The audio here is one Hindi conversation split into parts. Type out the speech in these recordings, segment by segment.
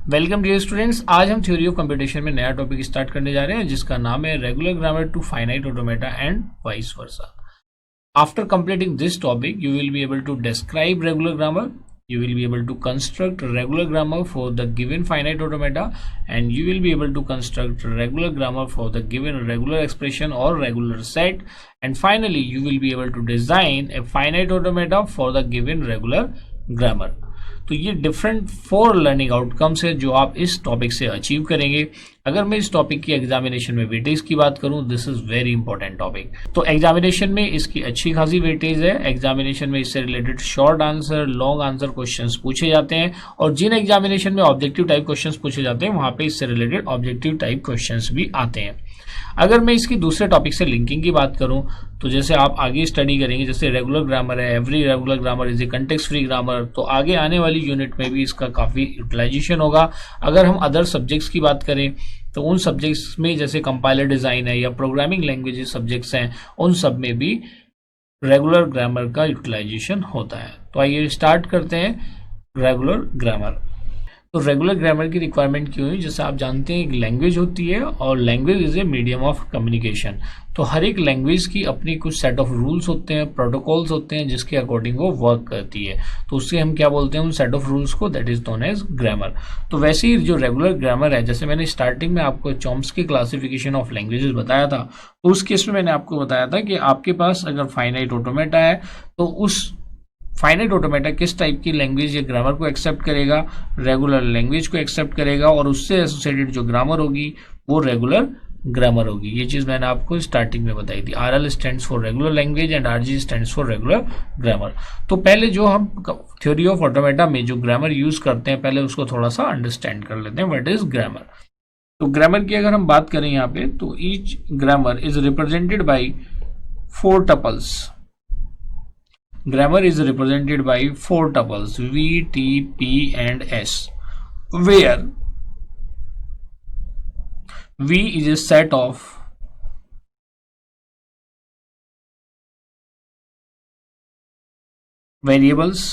Welcome dear students. आज हम थ्योरी ऑफ कंप्यूटेशन में नया टॉपिक स्टार्ट करने जा रहे हैं जिसका नाम है regular grammar to finite automata and vice versa. After completing this topic, you will be able to describe regular grammar, you will be able to construct regular grammar for the given finite automata, and you will be able to construct regular grammar for the given regular expression or regular set, and finally you will be able to design a finite automata for the given regular grammar. तो ये डिफरेंट 4 लर्निंग आउटकम्स है जो आप इस टॉपिक से अचीव करेंगे। अगर मैं इस टॉपिक की एग्जामिनेशन में वेटेज की बात करूं, this is very important topic. तो एग्जामिनेशन में इसकी अच्छी खासी वेटेज है। एग्जामिनेशन में इससे related short answer, long answer questions पूछे जाते हैं, और जिन एग्जामिनेशन में ऑब्जेक्टिव टाइप क्वेश्चंस पूछे जाते हैं वहां पे इससे रिलेटेड ऑब्जेक्टिव टाइप क्वेश्चंस भी आते हैं। अगर मैं इसकी दूसरे टॉपिक से लिंकिंग की बात करूं, तो जैसे आप आगे स्टडी करेंगे, जैसे रेगुलर ग्रामर है, every regular grammar is a context free grammar, तो आगे आने वाली यूनिट में भी इसका काफ़ी यूटिलाइजेशन होगा। अगर हम अदर सब्जेक्ट्स की बात करें तो उन सब्जेक्ट्स में जैसे कंपाइलर डिज़ाइन है या प्रोग्रामिंग लैंग्वेजेस सब्जेक्ट्स हैं, उन सब में भी रेगुलर ग्रामर का यूटिलाइजेशन होता है। तो आइए स्टार्ट करते हैं रेगुलर ग्रामर। तो रेगुलर ग्रामर की रिक्वायरमेंट क्यों है? जैसे आप जानते हैं एक लैंग्वेज होती है और language is a medium of communication. तो हर एक लैंग्वेज की अपनी कुछ सेट ऑफ रूल्स होते हैं, प्रोटोकॉल्स होते हैं जिसके अकॉर्डिंग वो वर्क करती है। तो उससे हम क्या बोलते हैं उन सेट ऑफ रूल्स को? That is known as grammar. तो वैसे ही जो रेगुलर ग्रामर है, जैसे मैंने स्टार्टिंग में आपको चॉम्स्की क्लासिफिकेशन ऑफ लैंग्वेजेस बताया था, तो उस केस में मैंने आपको बताया था कि आपके पास अगर फाइनाइट ऑटोमेटा है तो उस फाइनाइट ऑटोमेटा किस टाइप की लैंग्वेज या ग्रामर को एक्सेप्ट करेगा? रेगुलर लैंग्वेज को एक्सेप्ट करेगा, और उससे एसोसिएटेड जो ग्रामर होगी वो रेगुलर ग्रामर होगी। ये चीज मैंने आपको स्टार्टिंग में बताई थी। RL stands for regular language and RG stands for regular grammar. तो पहले जो हम थ्योरी ऑफ ऑटोमेटा में जो ग्रामर यूज करते हैं, पहले उसको थोड़ा सा अंडरस्टैंड कर लेते हैं व्हाट इज ग्रामर। तो ग्रामर की अगर हम बात करें यहाँ पे, तो each grammar is represented by 4 tuples. Grammar is represented by 4 tuples V, T, P and S, where V is a set of variables।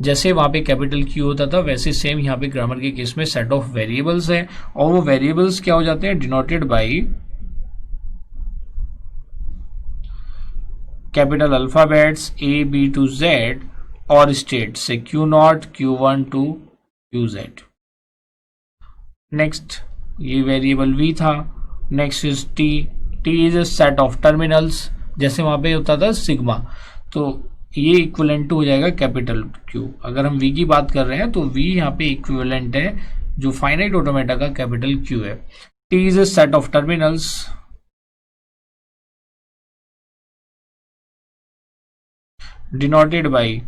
जैसे वहां पे कैपिटल Q होता था, वैसे सेम यहाँ पे ग्रामर के केस में सेट ऑफ वेरिएबल्स है, और वो वेरिएबल्स क्या हो जाते हैं? Denoted by capital alphabets A, B to Z और स्टेट से Q0, Q1 to QZ। Next ये वेरिएबल V था। Next is T। T is a set of terminals, जैसे वहां पे होता था सिग्मा, तो ये इक्विवेलेंट हो जाएगा कैपिटल Q। अगर हम V की बात कर रहे हैं तो V यहाँ पे इक्विवेलेंट है जो फाइनाइट ऑटोमेटा का कैपिटल Q है। T is a set of terminals denoted by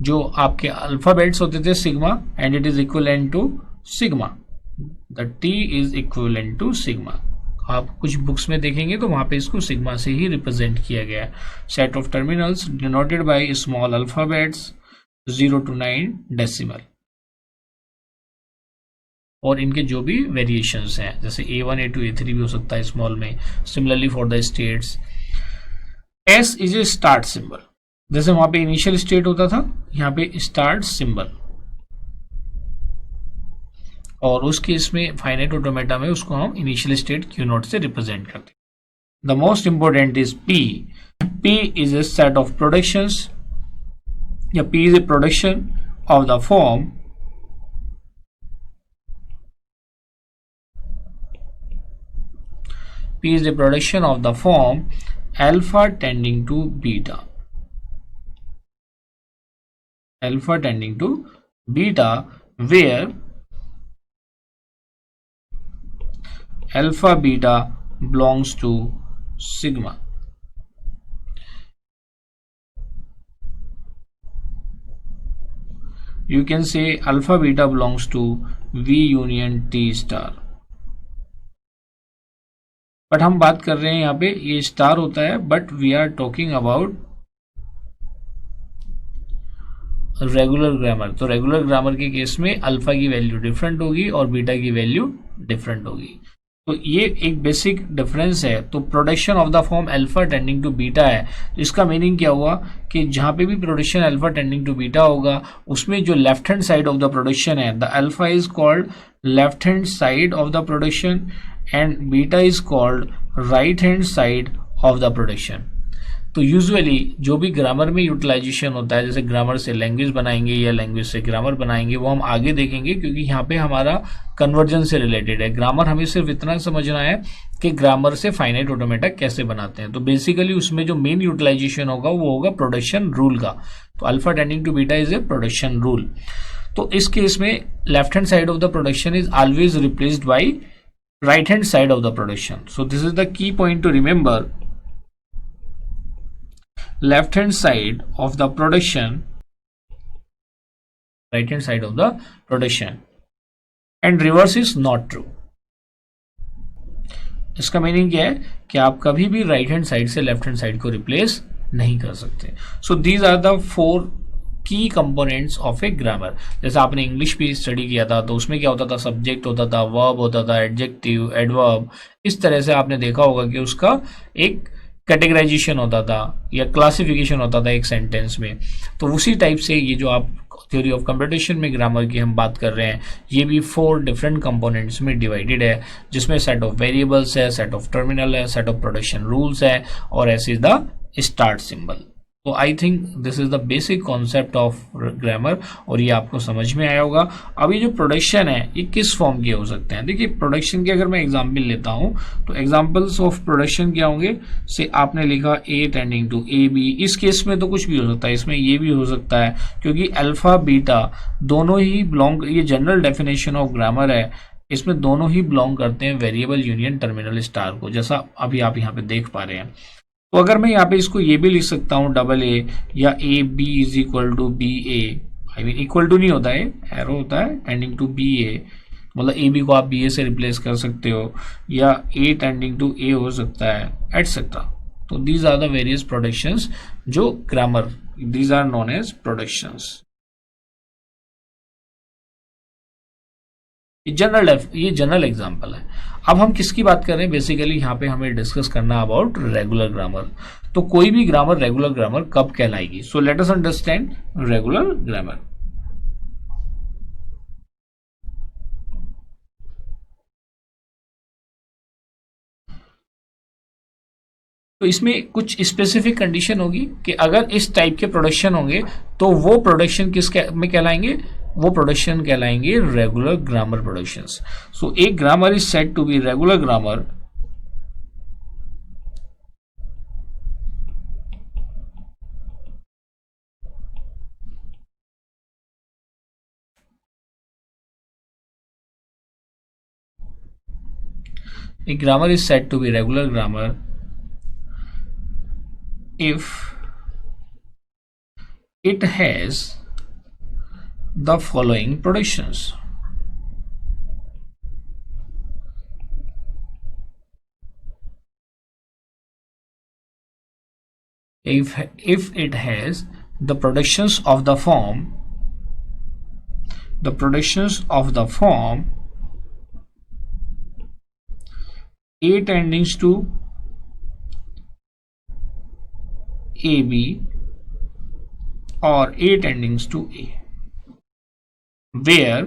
जो आपके अल्फाबेट्स होते थे sigma, and it is equivalent to sigma. The T is equivalent to sigma. आप कुछ बुक्स में देखेंगे तो वहां पे इसको सिग्मा से ही रिप्रेजेंट किया गया है। Set of terminals denoted by small alphabets 0 to 9 decimal, और इनके जो भी वेरिएशंस हैं, जैसे A1, A2, A3 भी हो सकता है स्मॉल में। Similarly for the states S is a start symbol, जैसे वहां पे इनिशियल स्टेट होता था, यहाँ पे स्टार्ट सिंबल, और उस केस में फाइनाइट ऑटोमेटा में उसको हम इनिशियल स्टेट Q0 से रिप्रेजेंट करते हैं। The most important is P। P is a set of productions, या P is a production of the form P is the production of the form alpha tending to beta. Alpha tending to beta, where alpha beta belongs to sigma. You can say alpha beta belongs to V union T star। But हम बात कर रहे हैं यहाँ पे ये स्टार होता है, but we are talking about regular grammar. तो रेगुलर ग्रामर के केस में अल्फा की वैल्यू डिफरेंट होगी और बीटा की वैल्यू डिफरेंट होगी। तो ये एक बेसिक डिफरेंस है। तो production of the form alpha tending to beta है, तो इसका मीनिंग क्या हुआ कि जहां पे भी production alpha tending to beta होगा उसमें जो left hand side of the production है, the alpha is called left hand side of the production and beta is called right hand side of the production. तो यूजुअली जो भी ग्रामर में यूटिलाइजेशन होता है, जैसे ग्रामर से लैंग्वेज बनाएंगे या लैंग्वेज से ग्रामर बनाएंगे, वो हम आगे देखेंगे क्योंकि यहाँ पे हमारा कन्वर्जन से रिलेटेड है। ग्रामर हमें सिर्फ इतना समझना है कि ग्रामर से फाइनाइट ऑटोमेटा कैसे बनाते हैं। तो बेसिकली उसमें जो मेन यूटिलाइजेशन होगा वो होगा प्रोडक्शन रूल का। तो alpha tending to beta is a production rule. तो इस केस में left hand side of the production is always replaced by right hand side of the production. So this is the key point to remember. Left hand side of the production, right hand side of the production, and reverse is not true. इसका मीनिंग क्या है कि आप कभी भी राइट हैंड साइड से लेफ्ट हैंड साइड को रिप्लेस नहीं कर सकते। सो दीज आर द 4 की कंपोनेंट्स ऑफ ए ग्रामर। जैसे आपने इंग्लिश भी स्टडी किया था तो उसमें क्या होता था, सब्जेक्ट होता था, वर्ब होता था, एडजेक्टिव, एडवर्ब, इस तरह से आपने देखा होगा कि उसका एक कैटेगराइजेशन होता था या क्लासिफिकेशन होता था एक सेंटेंस में। तो उसी टाइप से ये जो आप थ्योरी ऑफ कंप्यूटेशन में ग्रामर की हम बात कर रहे हैं, ये भी 4 डिफरेंट कंपोनेंट्स में डिवाइडेड है, जिसमें सेट ऑफ वेरिएबल्स है, सेट ऑफ टर्मिनल है, सेट ऑफ प्रोडक्शन रूल्स है और ऐसे द स्टार्ट सिंबल। तो I think this is the basic concept of grammar और ये आपको समझ में आया होगा। अभी जो प्रोडक्शन है ये किस फॉर्म के हो सकते हैं, देखिए प्रोडक्शन के अगर मैं एग्जांपल लेता हूं तो एग्जांपल्स ऑफ प्रोडक्शन क्या होंगे, से आपने लिखा A tending to A B, इस केस में तो कुछ भी हो सकता है, इसमें ये भी हो सकता है क्योंकि अल्फा बीटा दोनों ही बिलोंग, ये जनरल डेफिनेशन ऑफ ग्रामर है, इसमें दोनों ही बिलोंग करते हैं वेरिएबल यूनियन टर्मिनल स्टार को, जैसा अभी आप यहाँ पे देख पा रहे हैं। तो अगर मैं यहाँ पे इसको ये भी लिख सकता हूँ डबल ए या A B is equal to B A, I mean equal to नहीं होता है, एरो होता है, टेंडिंग टू बी ए, मतलब ए बी को आप बी ए से रिप्लेस कर सकते हो या ए टेंडिंग टू ए हो सकता है एटसेट्रा। तो these are the various productions जो grammar, these are known as productions. ये जनरल एग्जांपल है। अब हम किसकी बात कर रहे हैं, बेसिकली यहाँ पे हमें डिस्कस करना अबाउट रेगुलर ग्रामर। तो कोई भी ग्रामर रेगुलर ग्रामर कब कहलाएगी, so let us understand regular grammar. तो इसमें कुछ स्पेसिफिक कंडीशन होगी कि अगर इस टाइप के प्रोडक्शन होंगे तो वो प्रोडक्शन किस में कहलाएंगे, वो प्रोडक्शन कहलाएंगे regular grammar productions. So a grammar is said to be regular grammar a grammar is said to be regular grammar if it has the following productions. If it has the productions of the form A tending to AB or A tending to A, where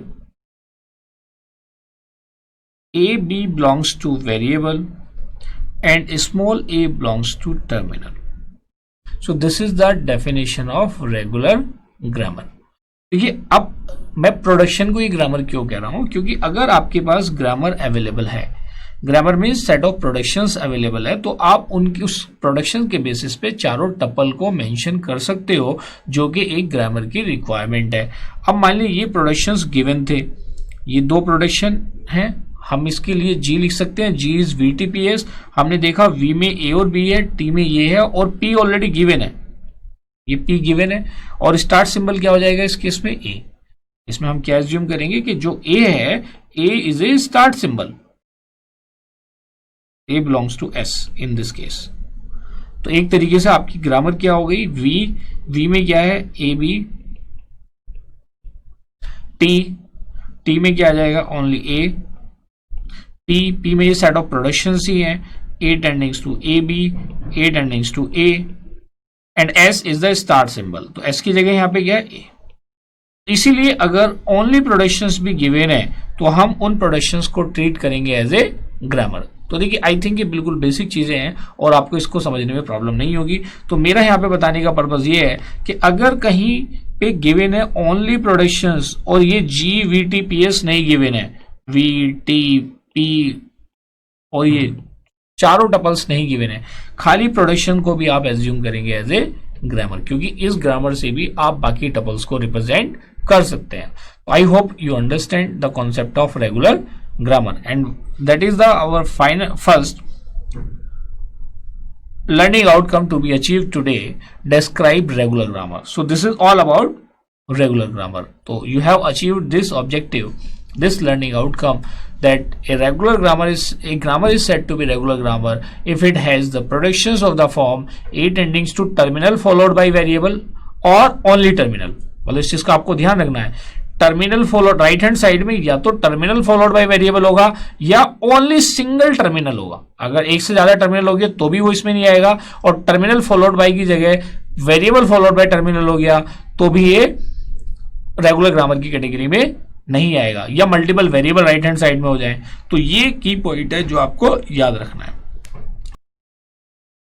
AB belongs to variable and small a belongs to terminal. So this is the definition of regular grammar. देखिए अब मैं प्रोडक्शन को ही ग्रामर क्यों कह रहा हूं, क्योंकि अगर आपके पास ग्रामर अवेलेबल है, grammar means set of productions available है, तो आप उनकी उस प्रोडक्शन के बेसिस पे चारों टपल को मेंशन कर सकते हो जो कि एक ग्रामर की रिक्वायरमेंट है। अब मान लीजिए ये प्रोडक्शंस गिवन थे, ये 2 प्रोडक्शन हैं, हम इसके लिए जी लिख सकते हैं, G is V T P S. हमने देखा वी में ए और बी है, टी में ये है और पी ऑलरेडी गिवन है, ये पी गिवन है और स्टार्ट सिंबल क्या हो जाएगा इस केस में ए। इसमें हम क्या एज्यूम करेंगे कि जो ए है, A is a start symbol, A belongs to S in this case। तो एक तरीके से आपकी ग्रामर क्या हो गई, V में क्या है A B, T में क्या आ जाएगा ओनली A, पी में ये सेट ऑफ प्रोडक्शन ही है, A tendings to A B, A tendings to A, and S is the star symbol. तो एस की जगह यहाँ पे क्या है, ए। इसीलिए अगर ओनली प्रोडक्शंस भी गिवन है तो हम उन प्रोडक्शंस को ट्रीट करेंगे एज ए ग्रामर। तो देखिए आई थिंक ये बिल्कुल बेसिक चीजें हैं और आपको इसको समझने में प्रॉब्लम नहीं होगी। तो मेरा यहाँ पे बताने का पर्पज ये है कि अगर कहीं पे गिवन है ओनली प्रोडक्शंस और ये जी वी टी पी एस नहीं गिवन है, वी टी पी और ये चारों टपल्स नहीं गिवन है, खाली प्रोडक्शन को भी आप एज्यूम करेंगे एज ए ग्रामर, क्योंकि इस ग्रामर से भी आप बाकी टपल्स को रिप्रेजेंट कर सकते हैं। I hope you understand the concept of regular grammar and that is the our final first learning outcome to be achieved today. Describe regular grammar. So this is all about regular grammar. So you have achieved this objective, this learning outcome, that a grammar is said to be regular grammar if it has the productions of the form a tending to terminal followed by variable or only terminal. मतलब इस चीज का आपको ध्यान रखना है, terminal followed right hand side में या तो टर्मिनल फॉलोड बाय वेरिएबल होगा या ओनली सिंगल टर्मिनल होगा। अगर एक से ज्यादा टर्मिनल हो गया तो भी वो इसमें नहीं आएगा, और टर्मिनल फॉलोड बाय की जगह वेरिएबल फॉलोड बाय टर्मिनल हो गया तो भी ये रेगुलर ग्रामर की कैटेगरी में नहीं आएगा, या multiple variable right hand side में हो जाए। तो ये की पॉइंट है जो आपको याद रखना है।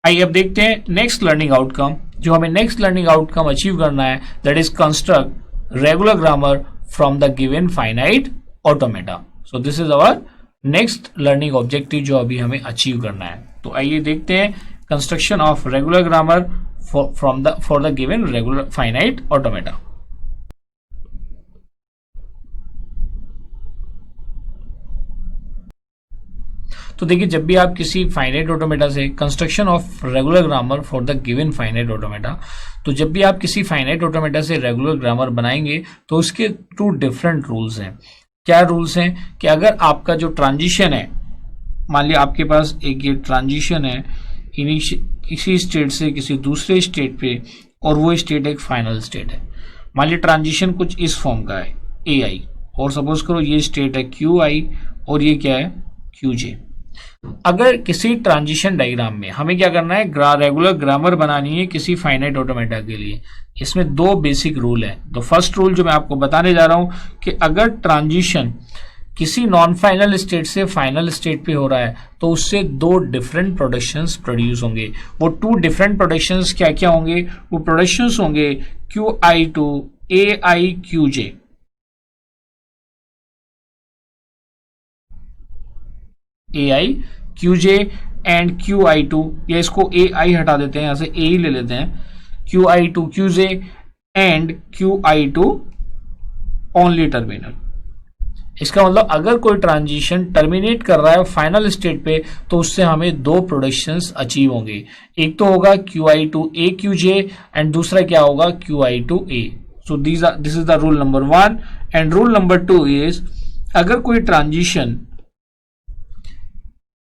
आइए अब देखते हैं नेक्स्ट लर्निंग आउटकम। जो हमें नेक्स्ट लर्निंग आउटकम अचीव करना है that is construct regular grammar from the given finite automata. So this is our next learning objective जो अभी हमें अचीव करना है। तो आइए देखते हैं construction of regular grammar for the given regular finite automata. तो देखिए जब भी आप किसी फाइनाइट ऑटोमेटा से construction of regular grammar for the given finite automata, तो जब भी आप किसी फाइनाइट ऑटोमेटा से रेगुलर ग्रामर बनाएंगे तो उसके 2 डिफरेंट रूल्स हैं। क्या रूल्स हैं कि अगर आपका जो ट्रांजिशन है, मान लिया आपके पास एक ये ट्रांजिशन है किसी स्टेट से किसी दूसरे स्टेट पे, और वो स्टेट एक फाइनल स्टेट है। मान लिया ट्रांजिशन कुछ इस फॉर्म का है ए आई, और सपोज करो ये स्टेट है क्यू आई और ये क्या है क्यू जे। अगर किसी ट्रांजिशन डायग्राम में हमें क्या करना है, रेगुलर ग्रामर बनानी है किसी फाइनाइट ऑटोमेटा के लिए, इसमें 2 बेसिक रूल है। तो फर्स्ट रूल जो मैं आपको बताने जा रहा हूं कि अगर ट्रांजिशन किसी नॉन फाइनल स्टेट से फाइनल स्टेट पे हो रहा है तो उससे 2 डिफरेंट प्रोडक्शंस प्रोड्यूस होंगे। वो 2 डिफरेंट प्रोडक्शंस क्या क्या होंगे, वो प्रोडक्शंस होंगे Q I to A I Q J, A I Q J and Q I to, या इसको ए आई हटा देते हैं, यहां से ए ही ले लेते हैं, Q I to Q J and Q I to only terminal. इसका मतलब अगर कोई ट्रांजिशन टर्मिनेट कर रहा है फाइनल स्टेट पे तो उससे हमें 2 प्रोडक्शंस अचीव होंगे। एक तो होगा Q I to A Q J and दूसरा क्या होगा Q I to A. So this is the rule number 1 and rule number 2 is अगर कोई ट्रांजिशन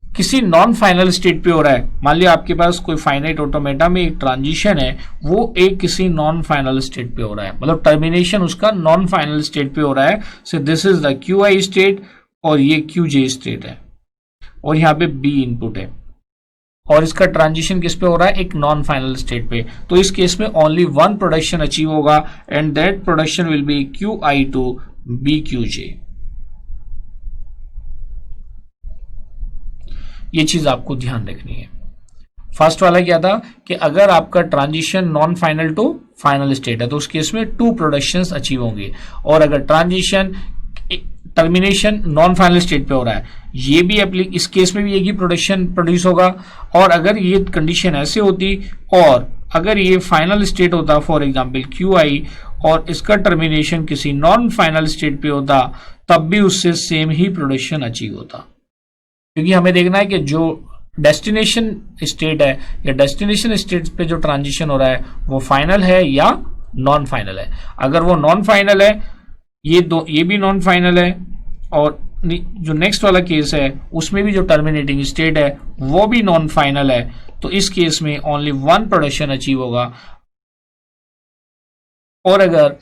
किसी नॉन फाइनल स्टेट पे हो रहा है, मान लिया आपके पास कोई फाइनाइट ऑटोमेटा में एक ट्रांजिशन है वो एक किसी नॉन फाइनल स्टेट पे हो रहा है, मतलब टर्मिनेशन उसका नॉन फाइनल स्टेट पे हो रहा है। So this is the Q I state और ये क्यू जे स्टेट है और यहाँ पे बी इनपुट है, और इसका ट्रांजिशन किस पे हो रहा है, एक नॉन फाइनल स्टेट पे। तो इस केस में ओनली 1 प्रोडक्शन अचीव होगा and that production will be Q I to B Q J. ये चीज आपको ध्यान रखनी है। फर्स्ट वाला क्या था कि अगर आपका transition non final to final state है तो उस केस में 2 प्रोडक्शंस अचीव होंगे, और अगर transition termination non final state पे हो रहा है ये भी इस केस में भी एक ही प्रोडक्शन प्रोड्यूस होगा। और अगर ये कंडीशन ऐसे होती और अगर ये फाइनल स्टेट होता फॉर एग्जांपल क्यू आई और इसका टर्मिनेशन किसी नॉन फाइनल स्टेट पे होता तब भी उससे सेम ही प्रोडक्शन अचीव होता, क्योंकि हमें देखना है कि जो डेस्टिनेशन स्टेट है या डेस्टिनेशन स्टेट पे जो ट्रांजिशन हो रहा है वो फाइनल है या नॉन फाइनल है। अगर वो नॉन फाइनल है ये भी नॉन फाइनल है, और जो नेक्स्ट वाला केस है उसमें भी जो टर्मिनेटिंग स्टेट है वो भी नॉन फाइनल है, तो इस केस में ओनली 1 प्रोडक्शन अचीव होगा। और अगर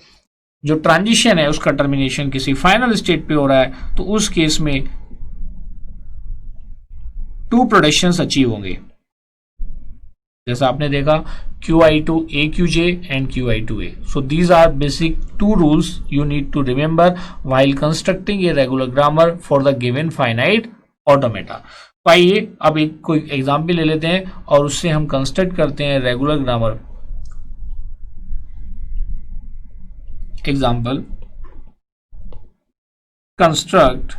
जो ट्रांजिशन है उसका टर्मिनेशन किसी फाइनल स्टेट पे हो रहा है तो उस केस में टू प्रोडक्शंस अचीव होंगे। जैसा आपने देखा QI to AQJ and QI to A. So these are basic two rules you need to remember while constructing a regular grammar for the given finite automata. तो आइए अब एक कोई एग्जाम्पल ले लेते हैं और उससे हम कंस्ट्रक्ट करते हैं रेगुलर ग्रामर। एग्जाम्पल, कंस्ट्रक्ट,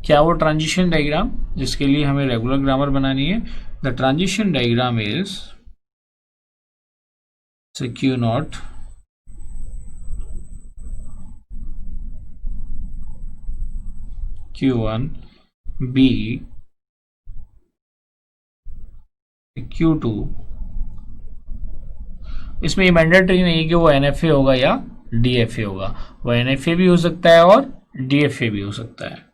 क्या वो ट्रांजिशन डायग्राम जिसके लिए हमें रेगुलर ग्रामर बनानी है। The transition diagram is Q not Q1 B Q2। इसमें ये मैंडेटरी नहीं है कि वो NFA होगा या DFA होगा, वो NFA भी हो सकता है और DFA भी हो सकता है।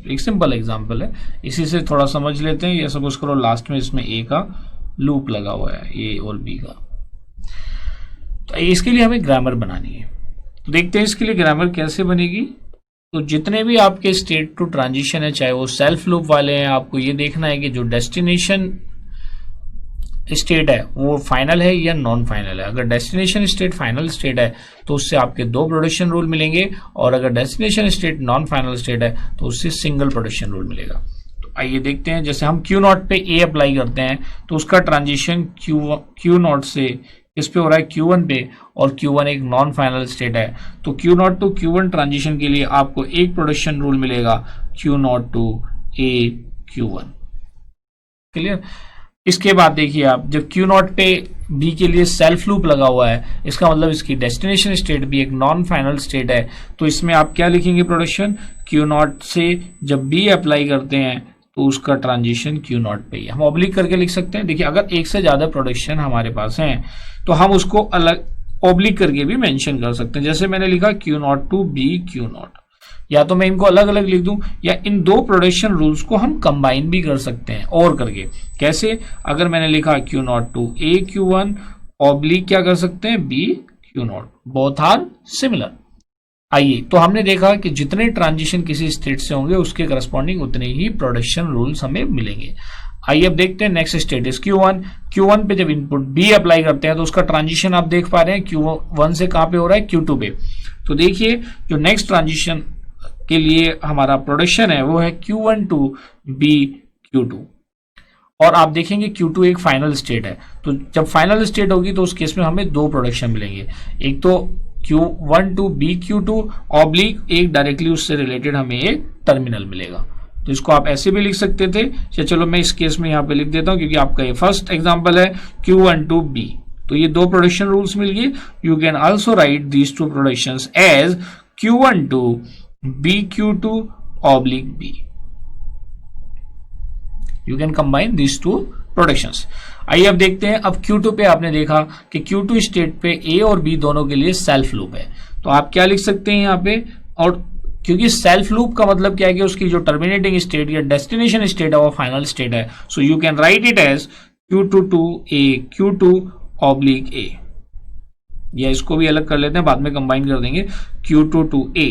एक सिंपल एग्जांपल है, इसी से थोड़ा समझ लेते हैं। ये सपोज करो लास्ट में इसमें ए का लूप लगा हुआ है, ए और बी का, तो इसके लिए हमें ग्रामर बनानी है। तो देखते हैं इसके लिए ग्रामर कैसे बनेगी। तो जितने भी आपके स्टेट टू ट्रांजिशन है, चाहे वो सेल्फ लूप वाले हैं, आपको ये देखना है कि जो डेस्टिनेशन स्टेट है वो फाइनल है या नॉन फाइनल है। अगर डेस्टिनेशन स्टेट फाइनल स्टेट है तो उससे आपके दो प्रोडक्शन रूल मिलेंगे, और अगर destination state non final state है तो उससे सिंगल प्रोडक्शन रूल मिलेगा। तो आइए देखते हैं, जैसे हम Q नॉट पे ए अप्लाई करते हैं तो उसका ट्रांजिशन Q नॉट से किस पे हो रहा है, Q1 पे, और Q1 एक नॉन फाइनल स्टेट है। तो Q not to Q1 transition के लिए आपको एक प्रोडक्शन रूल मिलेगा, Q not to A Q1। Clear. इसके बाद देखिए आप, जब Q नॉट पे B के लिए सेल्फ लूप लगा हुआ है, इसका मतलब इसकी डेस्टिनेशन स्टेट भी एक नॉन फाइनल स्टेट है। तो इसमें आप क्या लिखेंगे, प्रोडक्शन Q नॉट से जब B अप्लाई करते हैं तो उसका ट्रांजिशन Q नॉट पे ही। हम ऑब्लिक करके लिख सकते हैं। देखिए अगर एक से ज्यादा प्रोडक्शन हमारे पास हैं तो हम उसको अलग ऑब्लिक करके भी मेंशन कर सकते हैं। जैसे मैंने लिखा Q not to B Q not, या तो मैं इनको अलग अलग लिख दूं, या इन दो प्रोडक्शन रूल्स को हम कंबाइन भी कर सकते हैं और करके। कैसे, अगर मैंने लिखा Q not to A Q1 oblique क्या कर सकते हैं, B Q not, both are similar. आइए, तो हमने देखा कि जितने ट्रांजिशन किसी स्टेट से होंगे उसके करस्पॉन्डिंग उतने ही प्रोडक्शन रूल्स हमें मिलेंगे। आइए अब देखते हैं next state is Q1। Q1 पे जब इनपुट B अप्लाई करते हैं तो उसका ट्रांजिशन आप देख पा रहे हैं Q1 से कहां पे हो रहा है, Q2 पे। तो देखिए जो नेक्स्ट ट्रांजिशन के लिए हमारा प्रोडक्शन है वो है Q1 टू B Q2, और आप देखेंगे Q2 एक फाइनल स्टेट है। तो जब फाइनल स्टेट होगी तो उस केस में हमें दो प्रोडक्शन मिलेंगे, एक तो Q1 to B Q2 oblique, एक डायरेक्टली उससे रिलेटेड हमें एक टर्मिनल मिलेगा। तो इसको आप ऐसे भी लिख सकते थे, चलो मैं इस केस में यहाँ पे लिख देता हूँ क्योंकि आपका ये फर्स्ट एग्जाम्पल है Q1 टू B। तो ये दो प्रोडक्शन रूल्स मिल गए। You can also write these two productions as Q1 to B Q2 oblique B। You can combine these two productions. आइए अब देखते हैं, अब Q2 पे आपने देखा कि Q2 स्टेट पे A और B दोनों के लिए सेल्फ लूप है। तो आप क्या लिख सकते हैं यहाँ पे, और क्योंकि सेल्फ लूप का मतलब क्या है कि उसकी जो टर्मिनेटिंग स्टेट या डेस्टिनेशन स्टेट है वो फाइनल स्टेट है। So you can write it as Q2 to A Q2 oblique A, या इसको भी अलग कर लेते हैं, बाद में कंबाइन कर देंगे, Q2 टू A।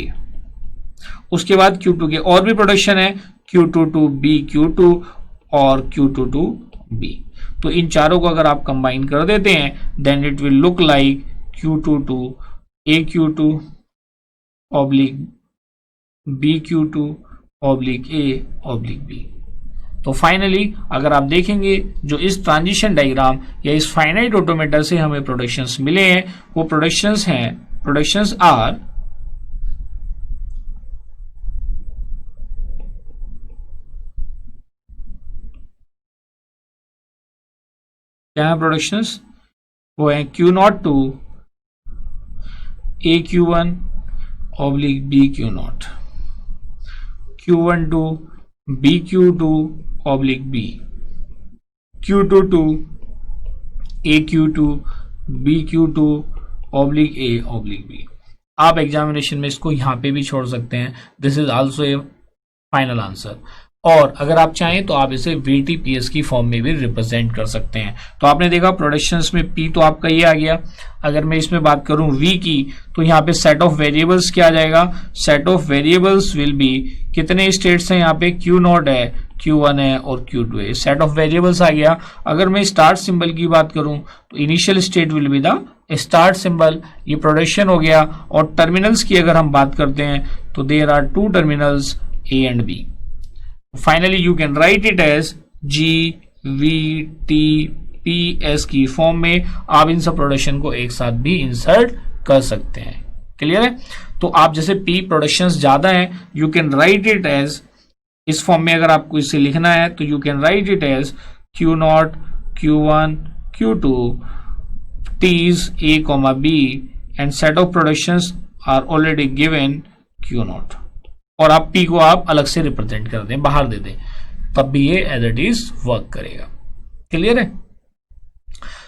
उसके बाद Q2 के और भी प्रोडक्शन है, Q2 टू B Q2 और Q2 टू B। तो इन चारों को अगर आप कंबाइन कर देते हैं then it will look like Q2 to A Q2 oblique B Q2 oblique A oblique B। तो फाइनली अगर आप देखेंगे जो इस ट्रांजिशन डायग्राम या इस फाइनाइट ऑटोमेटा से हमें प्रोडक्शंस मिले हैं वो प्रोडक्शंस हैं, प्रोडक्शंस आर क्या है, प्रोडक्शंस वो है Q not to A Q1 oblique B Q not, Q1 to B Q2 oblique B, Q2 to A Q2 B Q2 oblique A oblique B। आप एग्जामिनेशन में इसको यहां पे भी छोड़ सकते हैं, this is also a final answer. और अगर आप चाहें तो आप इसे VTPS की फॉर्म में भी रिप्रेजेंट कर सकते हैं। तो आपने देखा प्रोडक्शंस में P तो आपका ये आ गया। अगर मैं इसमें बात करूं V की, तो यहाँ पे सेट ऑफ वेरिएबल्स क्या आ जाएगा, set of variables will be, कितने स्टेट्स हैं यहाँ पे, Q0 है, Q1 है और Q2 है, सेट ऑफ वेरिएबल्स आ गया। अगर मैं स्टार्ट सिंबल की बात करूं तो initial state will be the start symbol, ये प्रोडक्शन हो गया। और टर्मिनल्स की अगर हम बात करते हैं तो there are two terminals A and B। Finally you can write it as GVTPS की फॉर्म में आप इन सब प्रोडक्शन को एक साथ भी इंसर्ट कर सकते हैं। क्लियर है? तो आप जैसे P प्रोडक्शंस ज्यादा हैं, you can write it as, इस फॉर्म में अगर आपको इसे लिखना है तो you can write it as Q0, Q1, Q2, T's A, B and set of productions are already given Q0, और आप P को आप अलग से रिप्रेजेंट कर दें, बाहर दे दें, तब भी ये एज इट इज वर्क करेगा। क्लियर है?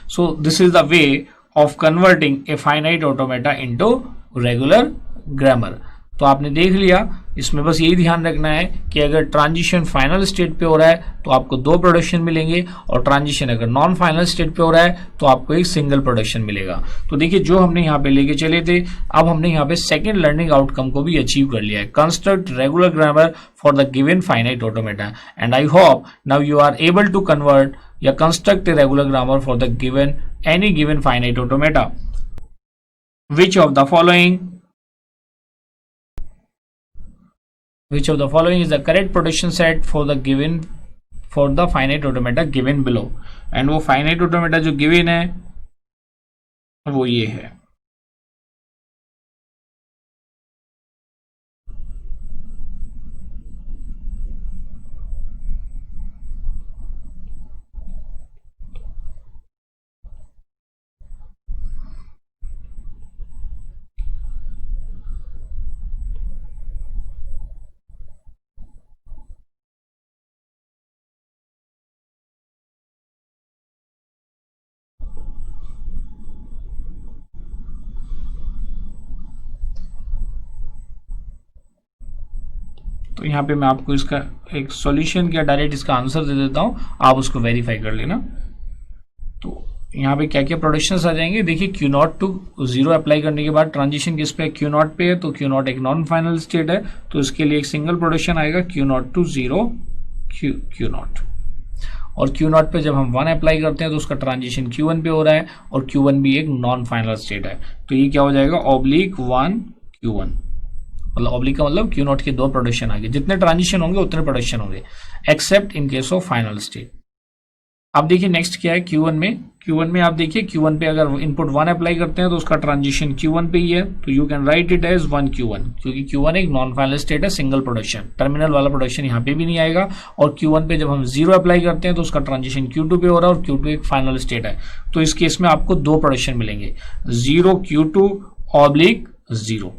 So this is the way of converting A finite automata into regular grammar. तो आपने देख लिया, इसमें बस यही ध्यान रखना है कि अगर ट्रांजिशन फाइनल स्टेट पे हो रहा है तो आपको दो प्रोडक्शन मिलेंगे, और ट्रांजिशन अगर नॉन फाइनल स्टेट पे हो रहा है तो आपको एक सिंगल प्रोडक्शन मिलेगा। तो देखिए, जो हमने यहाँ पे लेके चले थे, अब हमने यहाँ पे सेकंड लर्निंग आउटकम को भी अचीव कर लिया है, construct regular grammar for the given finite automata. And I hope now you are able to convert या construct a regular grammar for the given any given finite automata. Which of the following is the correct production set for the finite automata given below? And वो finite automata जो given है वो ये है। तो यहाँ पे मैं आपको इसका एक सॉल्यूशन या डायरेक्ट इसका आंसर दे देता हूँ, आप उसको वेरीफाई कर लेना। तो यहाँ पे क्या क्या प्रोडक्शंस आ जाएंगे, देखिए Q0 टू 0 अप्लाई करने के बाद ट्रांजिशन किस पे, Q0 पे है, तो Q0 एक नॉन फाइनल स्टेट है, तो इसके लिए एक सिंगल प्रोडक्शन आएगा Q0 टू 0 Q0। और Q0 पे जब हम 1 अप्लाई करते हैं तो उसका ट्रांजिशन Q1 पे हो रहा है, और Q1 भी एक नॉन फाइनल स्टेट है, तो ये क्या हो जाएगा, /1 Q1। मतलब ऑब्लिक का मतलब Q0 के दो प्रोडक्शन आ गए, जितने ट्रांजिशन होंगे उतने प्रोडक्शन होंगे, accept in case of final state. अब देखिए नेक्स्ट क्या है Q1 में आप देखिए Q1 पे अगर इनपुट 1 अप्लाई करते हैं तो उसका ट्रांजिशन Q1 पे ही है, तो you can write it as 1 Q1, क्योंकि Q1 एक नॉन फाइनल स्टेट है, सिंगल प्रोडक्शन, टर्मिनल वाला प्रोडक्शन यहाँ पे भी नहीं आएगा। और Q1 पे जब हम 0 अप्लाई करते हैं तो उसका ट्रांजिशन Q2 पे हो रहा है, और Q2 एक फाइनल स्टेट है, तो इस केस में आपको दो प्रोडक्शन मिलेंगे, 0 Q2 /0।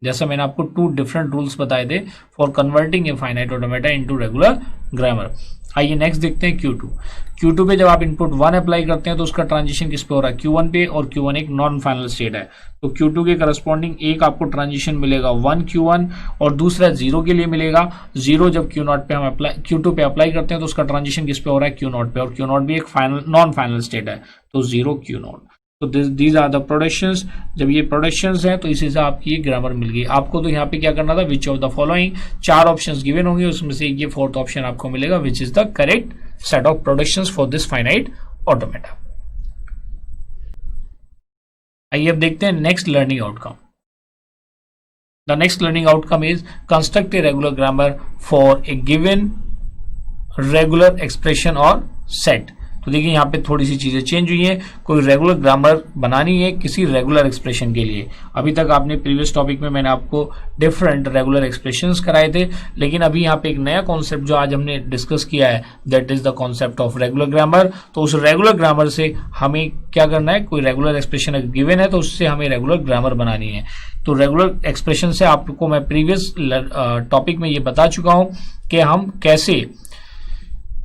जैसा मैंने आपको 2 डिफरेंट रूल्स बताए थे for converting A finite automata into regular grammar. आइए नेक्स्ट देखते हैं Q2 पे जब आप इनपुट 1 अप्लाई करते हैं तो उसका ट्रांजिशन किस पे हो रहा है, Q1 पे, और Q1 एक नॉन फाइनल स्टेट है, तो Q2 के करस्पॉन्डिंग एक आपको ट्रांजिशन मिलेगा 1 Q1, और दूसरा 0 के लिए मिलेगा 0। जब Q0 पे हम Q2 पे अप्लाई करते हैं तो उसका ट्रांजिशन किस पे हो रहा है, Q0 पे, और Q0 भी एक फाइनल नॉन फाइनल स्टेट है, तो 0 Q0। तो दीज आर द प्रोडक्शंस। जब ये प्रोडक्शंस हैं तो इसी से आपकी ये ग्रामर मिल गई। आपको तो यहाँ पे क्या करना था, which of the following, 4 options given होंगे, उसमें से ये 4th ऑप्शन आपको मिलेगा, which is the correct set of productions for this finite automata. आइए अब देखते हैं next learning outcome. The next learning outcome is construct a regular grammar for a given regular expression और सेट। तो देखिए यहाँ पे थोड़ी सी चीजें चेंज हुई हैं, कोई रेगुलर ग्रामर बनानी है किसी रेगुलर एक्सप्रेशन के लिए। अभी तक आपने प्रीवियस टॉपिक में मैंने आपको डिफरेंट रेगुलर एक्सप्रेशंस कराए थे, लेकिन अभी यहाँ पे एक नया कॉन्सेप्ट जो आज हमने डिस्कस किया है, that is the concept of regular grammar. तो उस रेगुलर ग्रामर से हमें क्या करना है, कोई रेगुलर एक्सप्रेशन अगर गिवन है तो उससे हमें रेगुलर ग्रामर बनानी है। तो रेगुलर एक्सप्रेशन से आपको मैं प्रीवियस टॉपिक में ये बता चुका हूं कि हम कैसे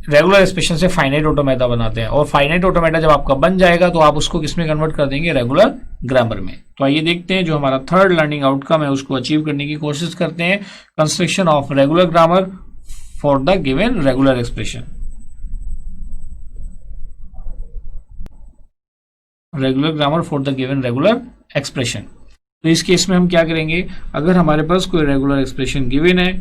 रेगुलर एक्सप्रेशन से फाइनाइट ऑटोमेटा बनाते हैं, और फाइनाइट ऑटोमेटा जब आपका बन जाएगा तो आप उसको किसमें कन्वर्ट कर देंगे, रेगुलर ग्रामर में। तो आइए देखते हैं जो हमारा थर्ड लर्निंग आउटकम है उसको अचीव करने की कोशिश करते हैं। Construction of regular grammar for the given regular expression. Regular grammar for the given regular expression. तो इस केस में हम क्या करेंगे, अगर हमारे पास कोई रेगुलर एक्सप्रेशन गिवन है